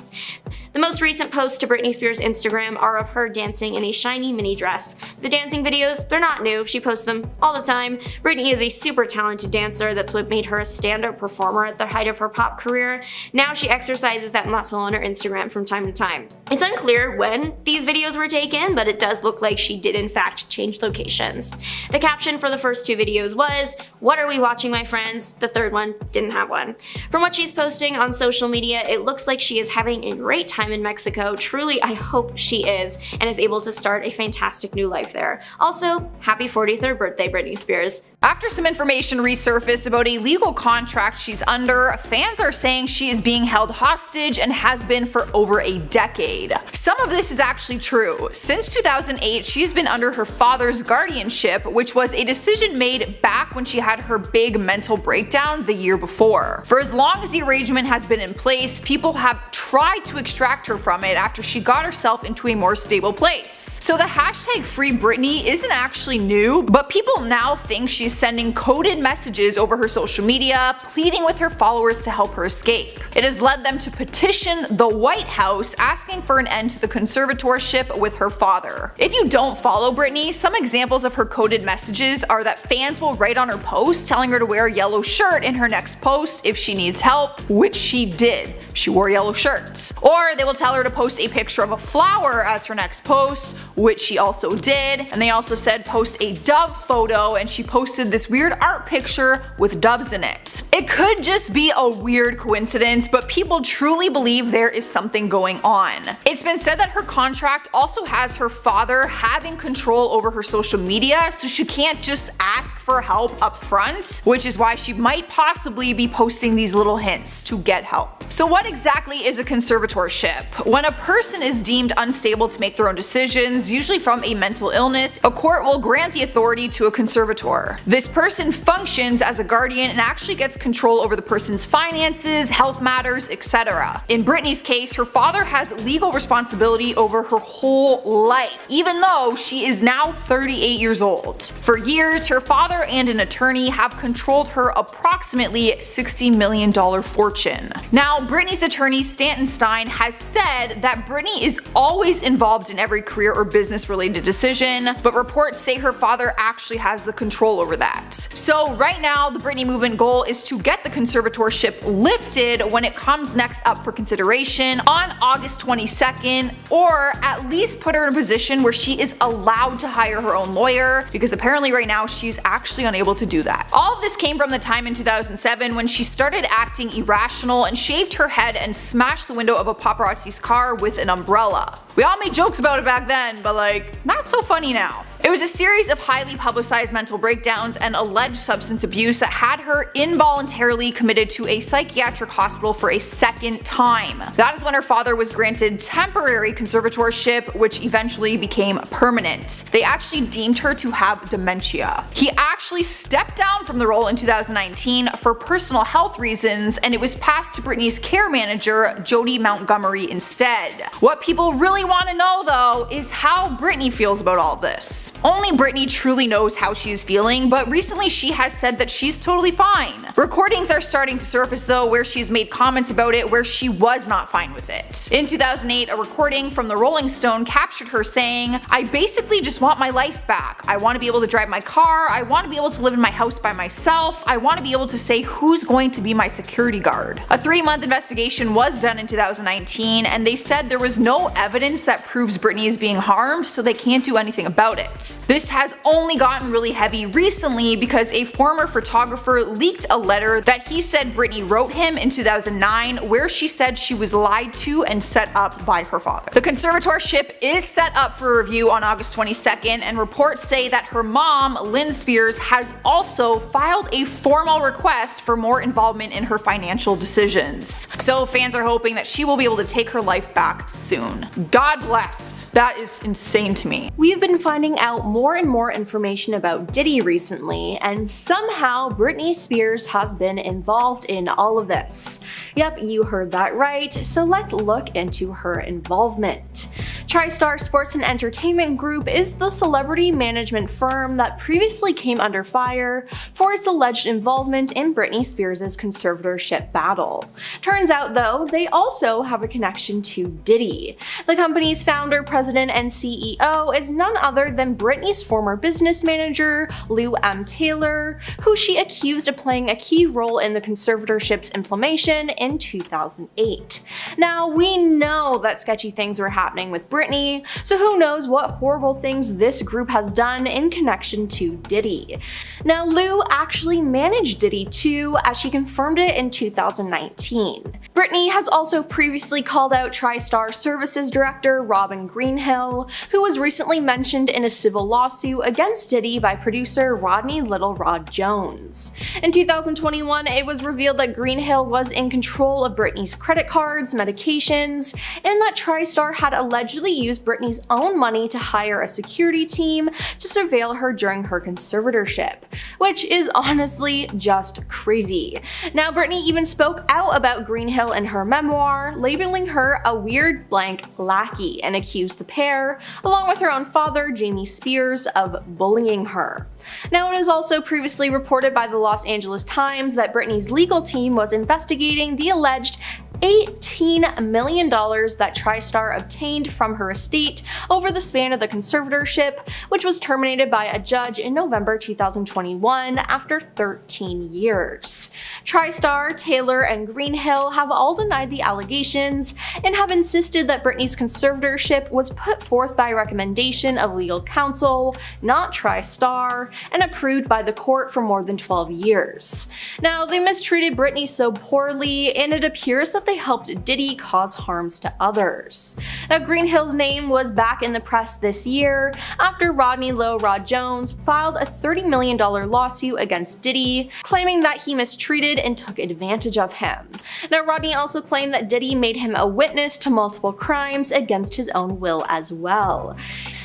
The most recent posts to Britney Spears' Instagram are of her dancing in a shiny mini dress. The dancing videos, they're not new, she posts them all the time. Britney is a super talented dancer, that's what made her a stand-up performer at the height of her pop career. Now she exercises that muscle on her Instagram from time to time. It's unclear when these videos were taken, but it does look like she did in fact change locations. The caption for the first two videos was, "What are we watching, my friends?" The third one didn't have one. From what she's posting on social media, it looks like she is having a great time in Mexico. Truly, I hope she is, and is able to start a fantastic new life there. Also, happy 43rd birthday, Britney Spears. After some information resurfaced about a legal contract she's under, fans are saying she is being held hostage and has been for over a decade. Some of this is actually true. Since 2008, she has been under her father's guardianship, which was a decision made back when she had her big mental breakdown the year before. For as long as the arrangement has been in place, people have tried to extract her from it after she got herself into a more stable place. So the hashtag Free Britney isn't actually new, but people now think she's sending coded messages over her social media, pleading with her followers to help her escape. It has led them to petition the White House asking for an end to the conservatorship with her father. If you don't follow Britney, some examples of her coded messages are that fans will write on her post telling her to wear a yellow shirt in her next post if she needs help, which she did. She wore yellow shirts. Or they will tell her to post a picture of a flower as her next post, which she also did. And they also said post a dove photo, and she posted this weird art picture with doves in it. It could just be a weird coincidence, but people truly believe there is something going on. It's been said that her contract also has her father having control over her social media, so she can't just ask for help up front, which is why she might possibly be posting these little hints to get help. So what exactly is a conservatorship? When a person is deemed unstable to make their own decisions, usually from a mental illness, a court will grant the authority to a conservator. This person functions as a guardian and actually gets control over the person's finances, health matters, etc. In Britney's case, her father has legal legal responsibility over her whole life, even though she is now 38 years old. For years, her father and an attorney have controlled her approximately $60 million fortune. Now, Britney's attorney Stanton Stein has said that Britney is always involved in every career or business related decision, but reports say her father actually has the control over that. So right now, the Britney movement goal is to get the conservatorship lifted when it comes next up for consideration on August 22nd, or at least put her in a position where she is allowed to hire her own lawyer, because apparently right now she's actually unable to do that. All of this came from the time in 2007 when she started acting irrational and shaved her head and smashed the window of a paparazzi's car with an umbrella. We all made jokes about it back then, but like, not so funny now. It was a series of highly publicized mental breakdowns and alleged substance abuse that had her involuntarily committed to a psychiatric hospital for a second time. That is when her father was granted temporary conservatorship, which eventually became permanent. They actually deemed her to have dementia. He actually stepped down from the role in 2019 for personal health reasons, and it was passed to Britney's care manager, Jody Montgomery, instead. What people really want to know though is how Britney feels about all this. Only Britney truly knows how she is feeling, but recently she has said that she's totally fine. Recordings are starting to surface though where she's made comments about it where she was not fine with it. In 2008, a recording from the Rolling Stone captured her saying, "I basically just want my life back. I want to be able to drive my car, I want to be able to live in my house by myself, I want to be able to say who's going to be my security guard." A 3-month investigation was done in 2019, and they said there was no evidence that proves Britney is being harmed, so they can't do anything about it. This has only gotten really heavy recently because a former photographer leaked a letter that he said Britney wrote him in 2009 where she said she was lied to and set up by her father. The conservatorship is set up for review on August 22nd, and reports say that her mom, Lynn Spears, has also filed a formal request for more involvement in her financial decisions. So fans are hoping that she will be able to take her life back soon. God bless. That is insane to me. We have been finding out more and more information about Diddy recently, and somehow Britney Spears has been involved in all of this. Yep, you heard that right, so let's look into her involvement. TriStar Sports and Entertainment Group is the celebrity management firm that previously came under fire for its alleged involvement in Britney Spears' conservatorship battle. Turns out though, they also have a connection to Diddy. The company's founder, president, and CEO is none other than Britney's former business manager, Lou M. Taylor, who she accused of playing a key role in the conservatorship's implementation in 2008. Now, we know that sketchy things were happening with Britney, so who knows what horrible things this group has done in connection to Diddy. Now, Lou actually managed Diddy too, as she confirmed it in 2019. Britney has also previously called out TriStar Services director Robin Greenhill, who was recently mentioned in a civil lawsuit against Diddy by producer Rodney Little Rod Jones. In 2021, it was revealed that Greenhill was in control of Britney's credit cards, medications, and that TriStar had allegedly used Britney's own money to hire a security team to surveil her during her conservatorship, which is honestly just crazy. Now, Britney even spoke out about Greenhill in her memoir, labeling her a weird blank lackey, and accused the pair, along with her own father, Jamie Spears, of bullying her. Now, it was also previously reported by the Los Angeles Times that Britney's legal team was investigating the alleged $18 million that TriStar obtained from her estate over the span of the conservatorship, which was terminated by a judge in November 2021 after 13 years. TriStar, Taylor, and Greenhill have all denied the allegations and have insisted that Britney's conservatorship was put forth by recommendation of legal counsel, not TriStar, and approved by the court for more than 12 years. Now, they mistreated Britney so poorly, and it appears that they helped Diddy cause harms to others. Now, Greenhill's name was back in the press this year after Rodney Little Rod Jones filed a $30 million lawsuit against Diddy, claiming that he mistreated and took advantage of him. Now, Rodney also claimed that Diddy made him a witness to multiple crimes against his own will as well.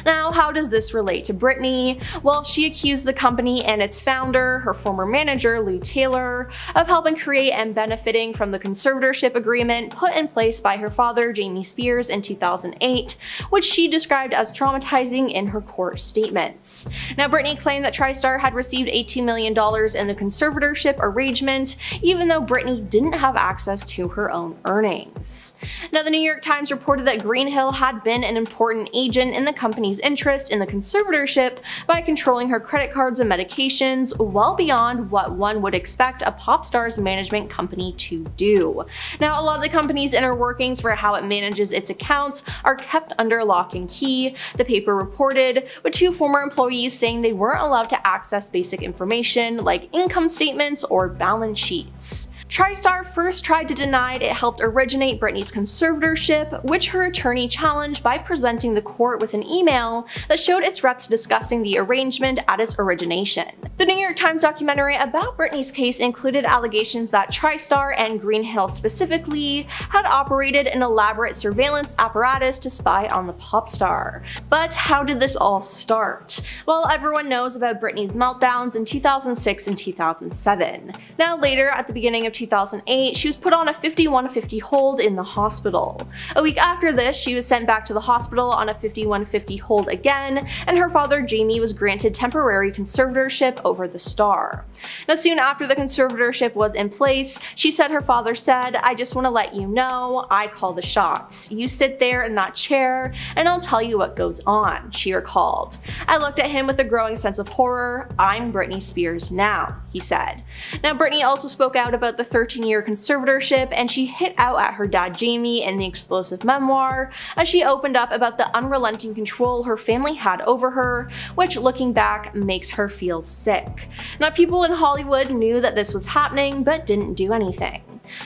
Now, how does this relate to Britney? Well, she accused the company and its founder, her former manager, Lou Taylor, of helping create and benefiting from the conservatorship agreement agreement put in place by her father, Jamie Spears, in 2008, which she described as traumatizing in her court statements. Now, Britney claimed that TriStar had received $18 million in the conservatorship arrangement, even though Britney didn't have access to her own earnings. Now, the New York Times reported that Greenhill had been an important agent in the company's interest in the conservatorship by controlling her credit cards and medications well beyond what one would expect a pop star's management company to do. Now, a lot of the company's inner workings for how it manages its accounts are kept under lock and key, the paper reported, with 2 former employees saying they weren't allowed to access basic information like income statements or balance sheets. TriStar first tried to deny it helped originate Britney's conservatorship, which her attorney challenged by presenting the court with an email that showed its reps discussing the arrangement at its origination. The New York Times documentary about Britney's case included allegations that TriStar and Greenhill specifically had operated an elaborate surveillance apparatus to spy on the pop star. But how did this all start? Well, everyone knows about Britney's meltdowns in 2006 and 2007. Now later, at the beginning of 2008, she was put on a 51-50 hold in the hospital. A week after this, she was sent back to the hospital on a 51-50 hold again, and her father Jamie was granted temporary conservatorship over the star. Now, soon after the conservatorship was in place, she said her father said, "I just want to let you know, I call the shots. You sit there in that chair and I'll tell you what goes on," she recalled. "I looked at him with a growing sense of horror. I'm Britney Spears now," he said. Now, Britney also spoke out about the 13-year conservatorship, and she hit out at her dad Jamie in the explosive memoir as she opened up about the unrelenting control her family had over her, which looking back makes her feel sick. Now, people in Hollywood knew that this was happening but didn't do anything.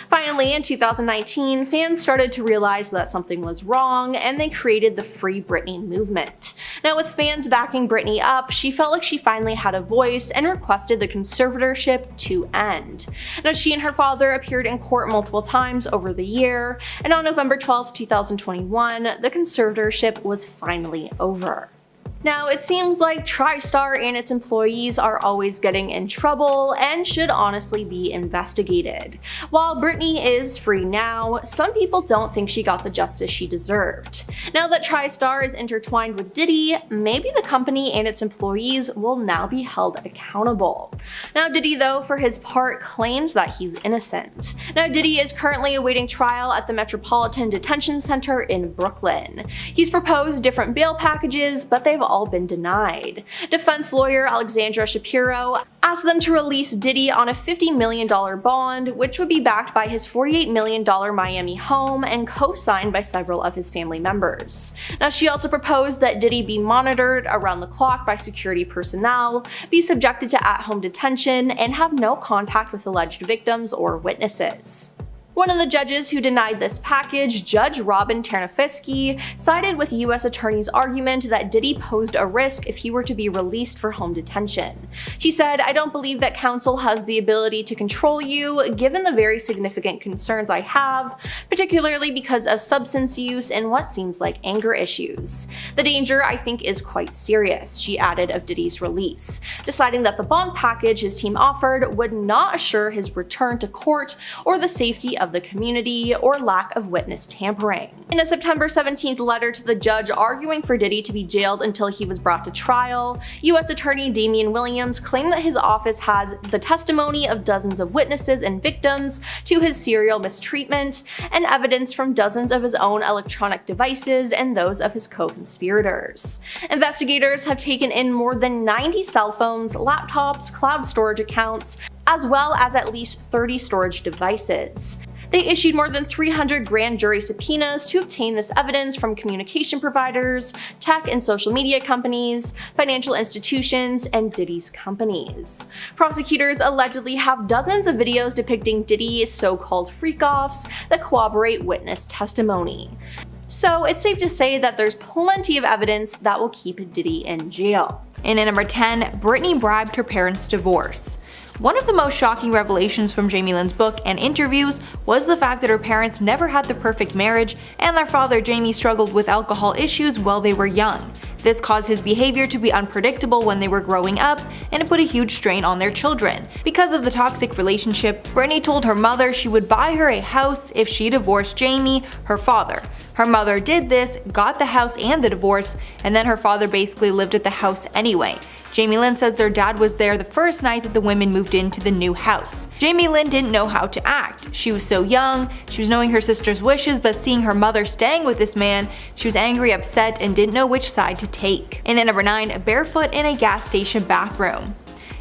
Finally, in 2019, fans started to realize that something was wrong, and they created the Free Britney movement. Now, with fans backing Britney up, she felt like she finally had a voice and requested the conservatorship to end. Now, she and her father appeared in court multiple times over the year, and on November 12, 2021, the conservatorship was finally over. Now, it seems like TriStar and its employees are always getting in trouble and should honestly be investigated. While Britney is free now, some people don't think she got the justice she deserved. Now that TriStar is intertwined with Diddy, maybe the company and its employees will now be held accountable. Now, Diddy, though, for his part, claims that he's innocent. Now, Diddy is currently awaiting trial at the Metropolitan Detention Center in Brooklyn. He's proposed different bail packages, but they've all been denied. Defense lawyer Alexandra Shapiro asked them to release Diddy on a $50 million bond, which would be backed by his $48 million Miami home and co-signed by several of his family members. Now, she also proposed that Diddy be monitored around the clock by security personnel, be subjected to at-home detention, and have no contact with alleged victims or witnesses. One of the judges who denied this package, Judge Robin Tarnofsky, sided with U.S. Attorney's argument that Diddy posed a risk if he were to be released for home detention. She said, "I don't believe that counsel has the ability to control you, given the very significant concerns I have, particularly because of substance use and what seems like anger issues. The danger, I think, is quite serious," she added of Diddy's release, deciding that the bond package his team offered would not assure his return to court or the safety of the community or lack of witness tampering. In a September 17th letter to the judge arguing for Diddy to be jailed until he was brought to trial, U.S. Attorney Damian Williams claimed that his office has the testimony of dozens of witnesses and victims to his serial mistreatment and evidence from dozens of his own electronic devices and those of his co-conspirators. Investigators have taken in more than 90 cell phones, laptops, cloud storage accounts, as well as at least 30 storage devices. They issued more than 300 grand jury subpoenas to obtain this evidence from communication providers, tech and social media companies, financial institutions, and Diddy's companies. Prosecutors allegedly have dozens of videos depicting Diddy's so-called freak-offs that corroborate witness testimony. So it's safe to say that there's plenty of evidence that will keep Diddy in jail. And at number 10, Britney bribed her parents' divorce. One of the most shocking revelations from Jamie Lynn's book and interviews was the fact that her parents never had the perfect marriage and their father Jamie struggled with alcohol issues while they were young. This caused his behavior to be unpredictable when they were growing up, and it put a huge strain on their children. Because of the toxic relationship, Britney told her mother she would buy her a house if she divorced Jamie, her father. Her mother did this, got the house and the divorce, and then her father basically lived at the house anyway. Jamie Lynn says their dad was there the first night that the women moved into the new house. Jamie Lynn didn't know how to act. She was so young, she was knowing her sister's wishes, but seeing her mother staying with this man, she was angry, upset, and didn't know which side to take. And at number 9, barefoot in a gas station bathroom.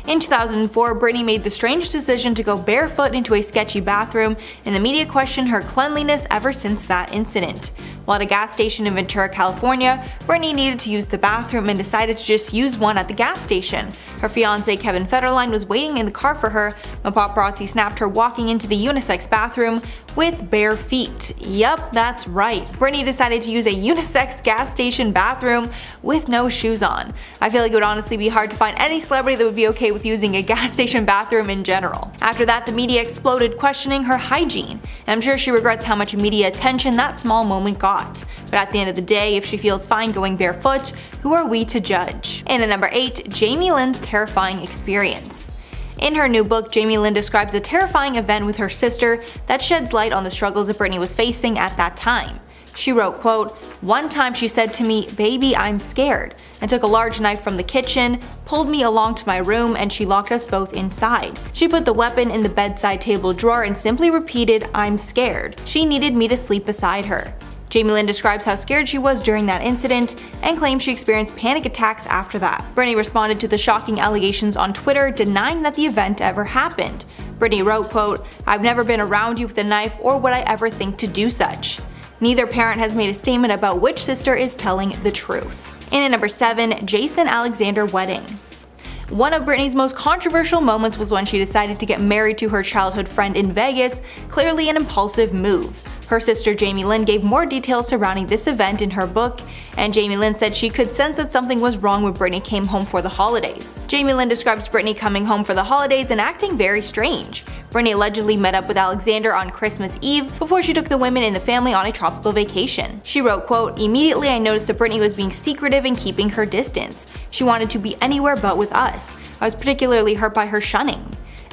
In 2004, Britney made the strange decision to go barefoot into a sketchy bathroom, and the media questioned her cleanliness ever since that incident. While at a gas station in Ventura, California, Britney needed to use the bathroom and decided to just use one at the gas station. Her fiancé Kevin Federline was waiting in the car for her when paparazzi snapped her walking into the unisex bathroom with bare feet. Yup, that's right. Britney decided to use a unisex gas station bathroom with no shoes on. I feel like it would honestly be hard to find any celebrity that would be okay with using a gas station bathroom in general. After that, the media exploded questioning her hygiene, and I'm sure she regrets how much media attention that small moment got. But at the end of the day, if she feels fine going barefoot, who are we to judge? And at number 8, Jamie Lynn's terrifying experience. In her new book, Jamie Lynn describes a terrifying event with her sister that sheds light on the struggles that Britney was facing at that time. She wrote, quote, "One time she said to me, 'Baby, I'm scared,' and took a large knife from the kitchen, pulled me along to my room, and she locked us both inside. She put the weapon in the bedside table drawer and simply repeated, 'I'm scared.' She needed me to sleep beside her." Jamie Lynn describes how scared she was during that incident and claims she experienced panic attacks after that. Britney responded to the shocking allegations on Twitter, denying that the event ever happened. Britney wrote, quote, "I've never been around you with a knife, or would I ever think to do such." Neither parent has made a statement about which sister is telling the truth. And at number 7, Jason Alexander wedding. One of Britney's most controversial moments was when she decided to get married to her childhood friend in Vegas, clearly an impulsive move. Her sister Jamie Lynn gave more details surrounding this event in her book, and Jamie Lynn said she could sense that something was wrong when Britney came home for the holidays. Jamie Lynn describes Britney coming home for the holidays and acting very strange. Britney allegedly met up with Alexander on Christmas Eve before she took the women in the family on a tropical vacation. She wrote, quote, "Immediately I noticed that Britney was being secretive and keeping her distance. She wanted to be anywhere but with us. I was particularly hurt by her shunning."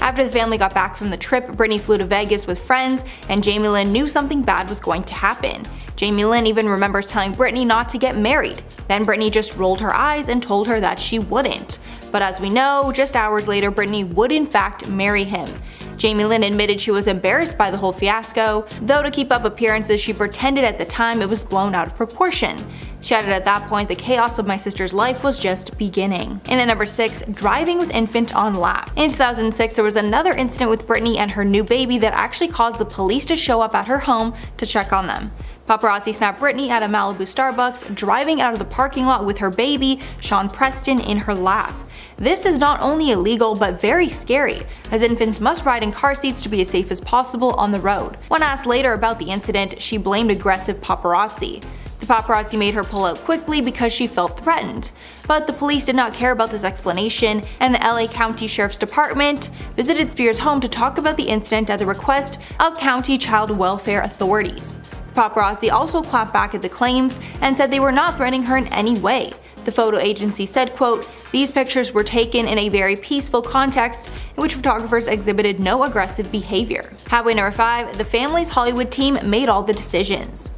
After the family got back from the trip, Britney flew to Vegas with friends, and Jamie Lynn knew something bad was going to happen. Jamie Lynn even remembers telling Britney not to get married. Then Britney just rolled her eyes and told her that she wouldn't. But as we know, just hours later, Britney would in fact marry him. Jamie Lynn admitted she was embarrassed by the whole fiasco, though to keep up appearances she pretended at the time it was blown out of proportion. She added, "At that point, the chaos of my sister's life was just beginning." And at number 6, driving with infant on lap. In 2006, there was another incident with Britney and her new baby that actually caused the police to show up at her home to check on them. Paparazzi snapped Britney at a Malibu Starbucks driving out of the parking lot with her baby, Sean Preston, in her lap. This is not only illegal but very scary, as infants must ride in car seats to be as safe as possible on the road. When asked later about the incident, she blamed aggressive paparazzi. The paparazzi made her pull out quickly because she felt threatened. But the police did not care about this explanation, and the LA County Sheriff's Department visited Spears' home to talk about the incident at the request of county child welfare authorities. The paparazzi also clapped back at the claims and said they were not threatening her in any way. The photo agency said, quote, "These pictures were taken in a very peaceful context in which photographers exhibited no aggressive behavior." Halfway number 5, the family's Hollywood team made all the decisions.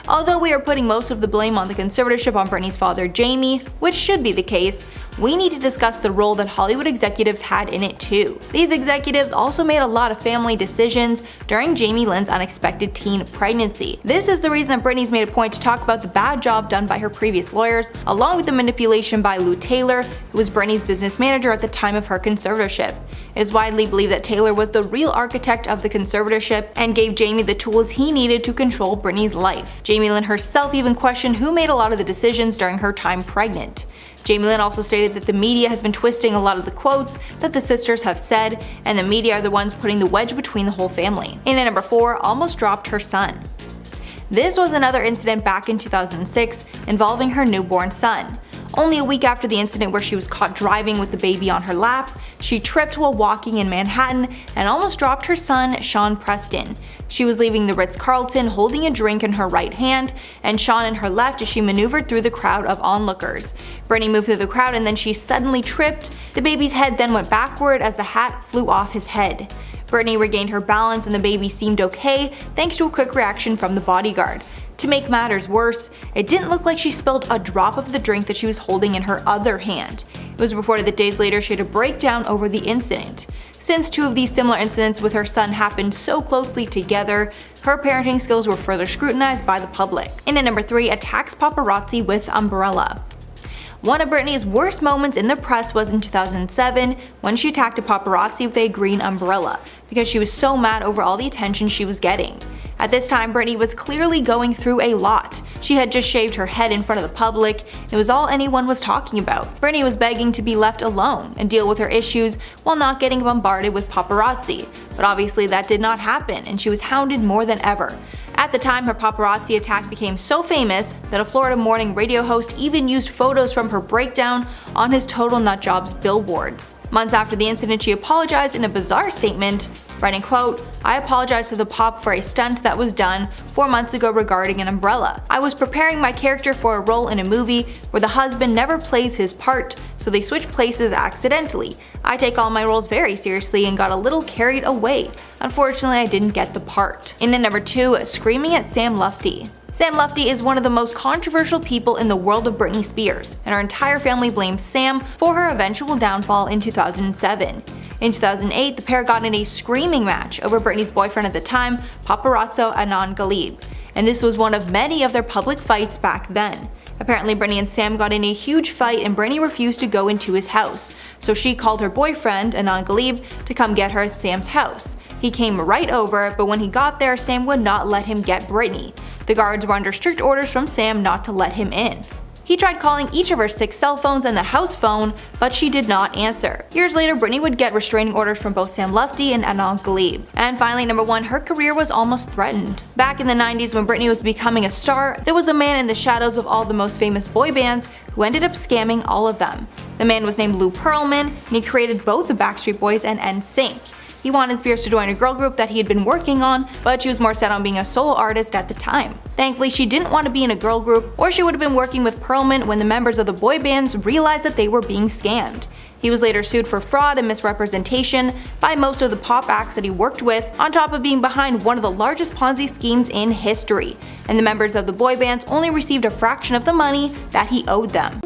Although we are putting most of the blame on the conservatorship on Britney's father Jamie, which should be the case, we need to discuss the role that Hollywood executives had in it too. These executives also made a lot of family decisions during Jamie Lynn's unexpected teen pregnancy. This is the reason that Britney's made a point to talk about the bad job done by her previous lawyers, along with the manipulation by Lou Taylor, who was Britney's business manager at the time of her conservatorship. It is widely believed that Taylor was the real architect of the conservatorship and gave Jamie the tools he needed to control Britney's life. Jamie Lynn herself even questioned who made a lot of the decisions during her time pregnant. Jamie Lynn also stated that the media has been twisting a lot of the quotes that the sisters have said, and the media are the ones putting the wedge between the whole family. And at number 4, almost dropped her son. This was another incident back in 2006 involving her newborn son. Only a week after the incident where she was caught driving with the baby on her lap, she tripped while walking in Manhattan and almost dropped her son, Sean Preston. She was leaving the Ritz-Carlton holding a drink in her right hand and Sean in her left as she maneuvered through the crowd of onlookers. Britney moved through the crowd and then she suddenly tripped. The baby's head then went backward as the hat flew off his head. Britney regained her balance and the baby seemed okay thanks to a quick reaction from the bodyguard. To make matters worse, it didn't look like she spilled a drop of the drink that she was holding in her other hand. It was reported that days later she had a breakdown over the incident. Since two of these similar incidents with her son happened so closely together, her parenting skills were further scrutinized by the public. And at number 3, attacks paparazzi with umbrella. One of Britney's worst moments in the press was in 2007 when she attacked a paparazzi with a green umbrella because she was so mad over all the attention she was getting. At this time, Britney was clearly going through a lot. She had just shaved her head in front of the public. It was all anyone was talking about. Britney was begging to be left alone and deal with her issues while not getting bombarded with paparazzi. But obviously that did not happen and she was hounded more than ever. At the time, her paparazzi attack became so famous that a Florida morning radio host even used photos from her breakdown on his Total Nutjobs billboards. Months after the incident, she apologized in a bizarre statement, writing, quote, "I apologize to the pop for a stunt that was done 4 months ago regarding an umbrella. I was preparing my character for a role in a movie where the husband never plays his part, so they switch places accidentally. I take all my roles very seriously and got a little carried away. Unfortunately, I didn't get the part." In at number 2, screaming at Sam Lufty. Sam Lufty is one of the most controversial people in the world of Britney Spears, and her entire family blames Sam for her eventual downfall in 2007. In 2008, the pair got in a screaming match over Britney's boyfriend at the time, paparazzo Adnan Ghalib, and this was one of many of their public fights back then. Apparently, Britney and Sam got in a huge fight and Britney refused to go into his house, so she called her boyfriend, Adnan Ghalib, to come get her at Sam's house. He came right over, but when he got there, Sam would not let him get Britney. The guards were under strict orders from Sam not to let him in. He tried calling each of her 6 cell phones and the house phone, but she did not answer. Years later, Britney would get restraining orders from both Sam Lufty and Adnan Ghalib. And finally, number 1, her career was almost threatened. Back in the 90s when Britney was becoming a star, there was a man in the shadows of all the most famous boy bands who ended up scamming all of them. The man was named Lou Pearlman, and he created both the Backstreet Boys and NSYNC. He wanted Spears to join a girl group that he had been working on, but she was more set on being a solo artist at the time. Thankfully, she didn't want to be in a girl group, or she would have been working with Pearlman when the members of the boy bands realized that they were being scammed. He was later sued for fraud and misrepresentation by most of the pop acts that he worked with, on top of being behind one of the largest Ponzi schemes in history, and the members of the boy bands only received a fraction of the money that he owed them.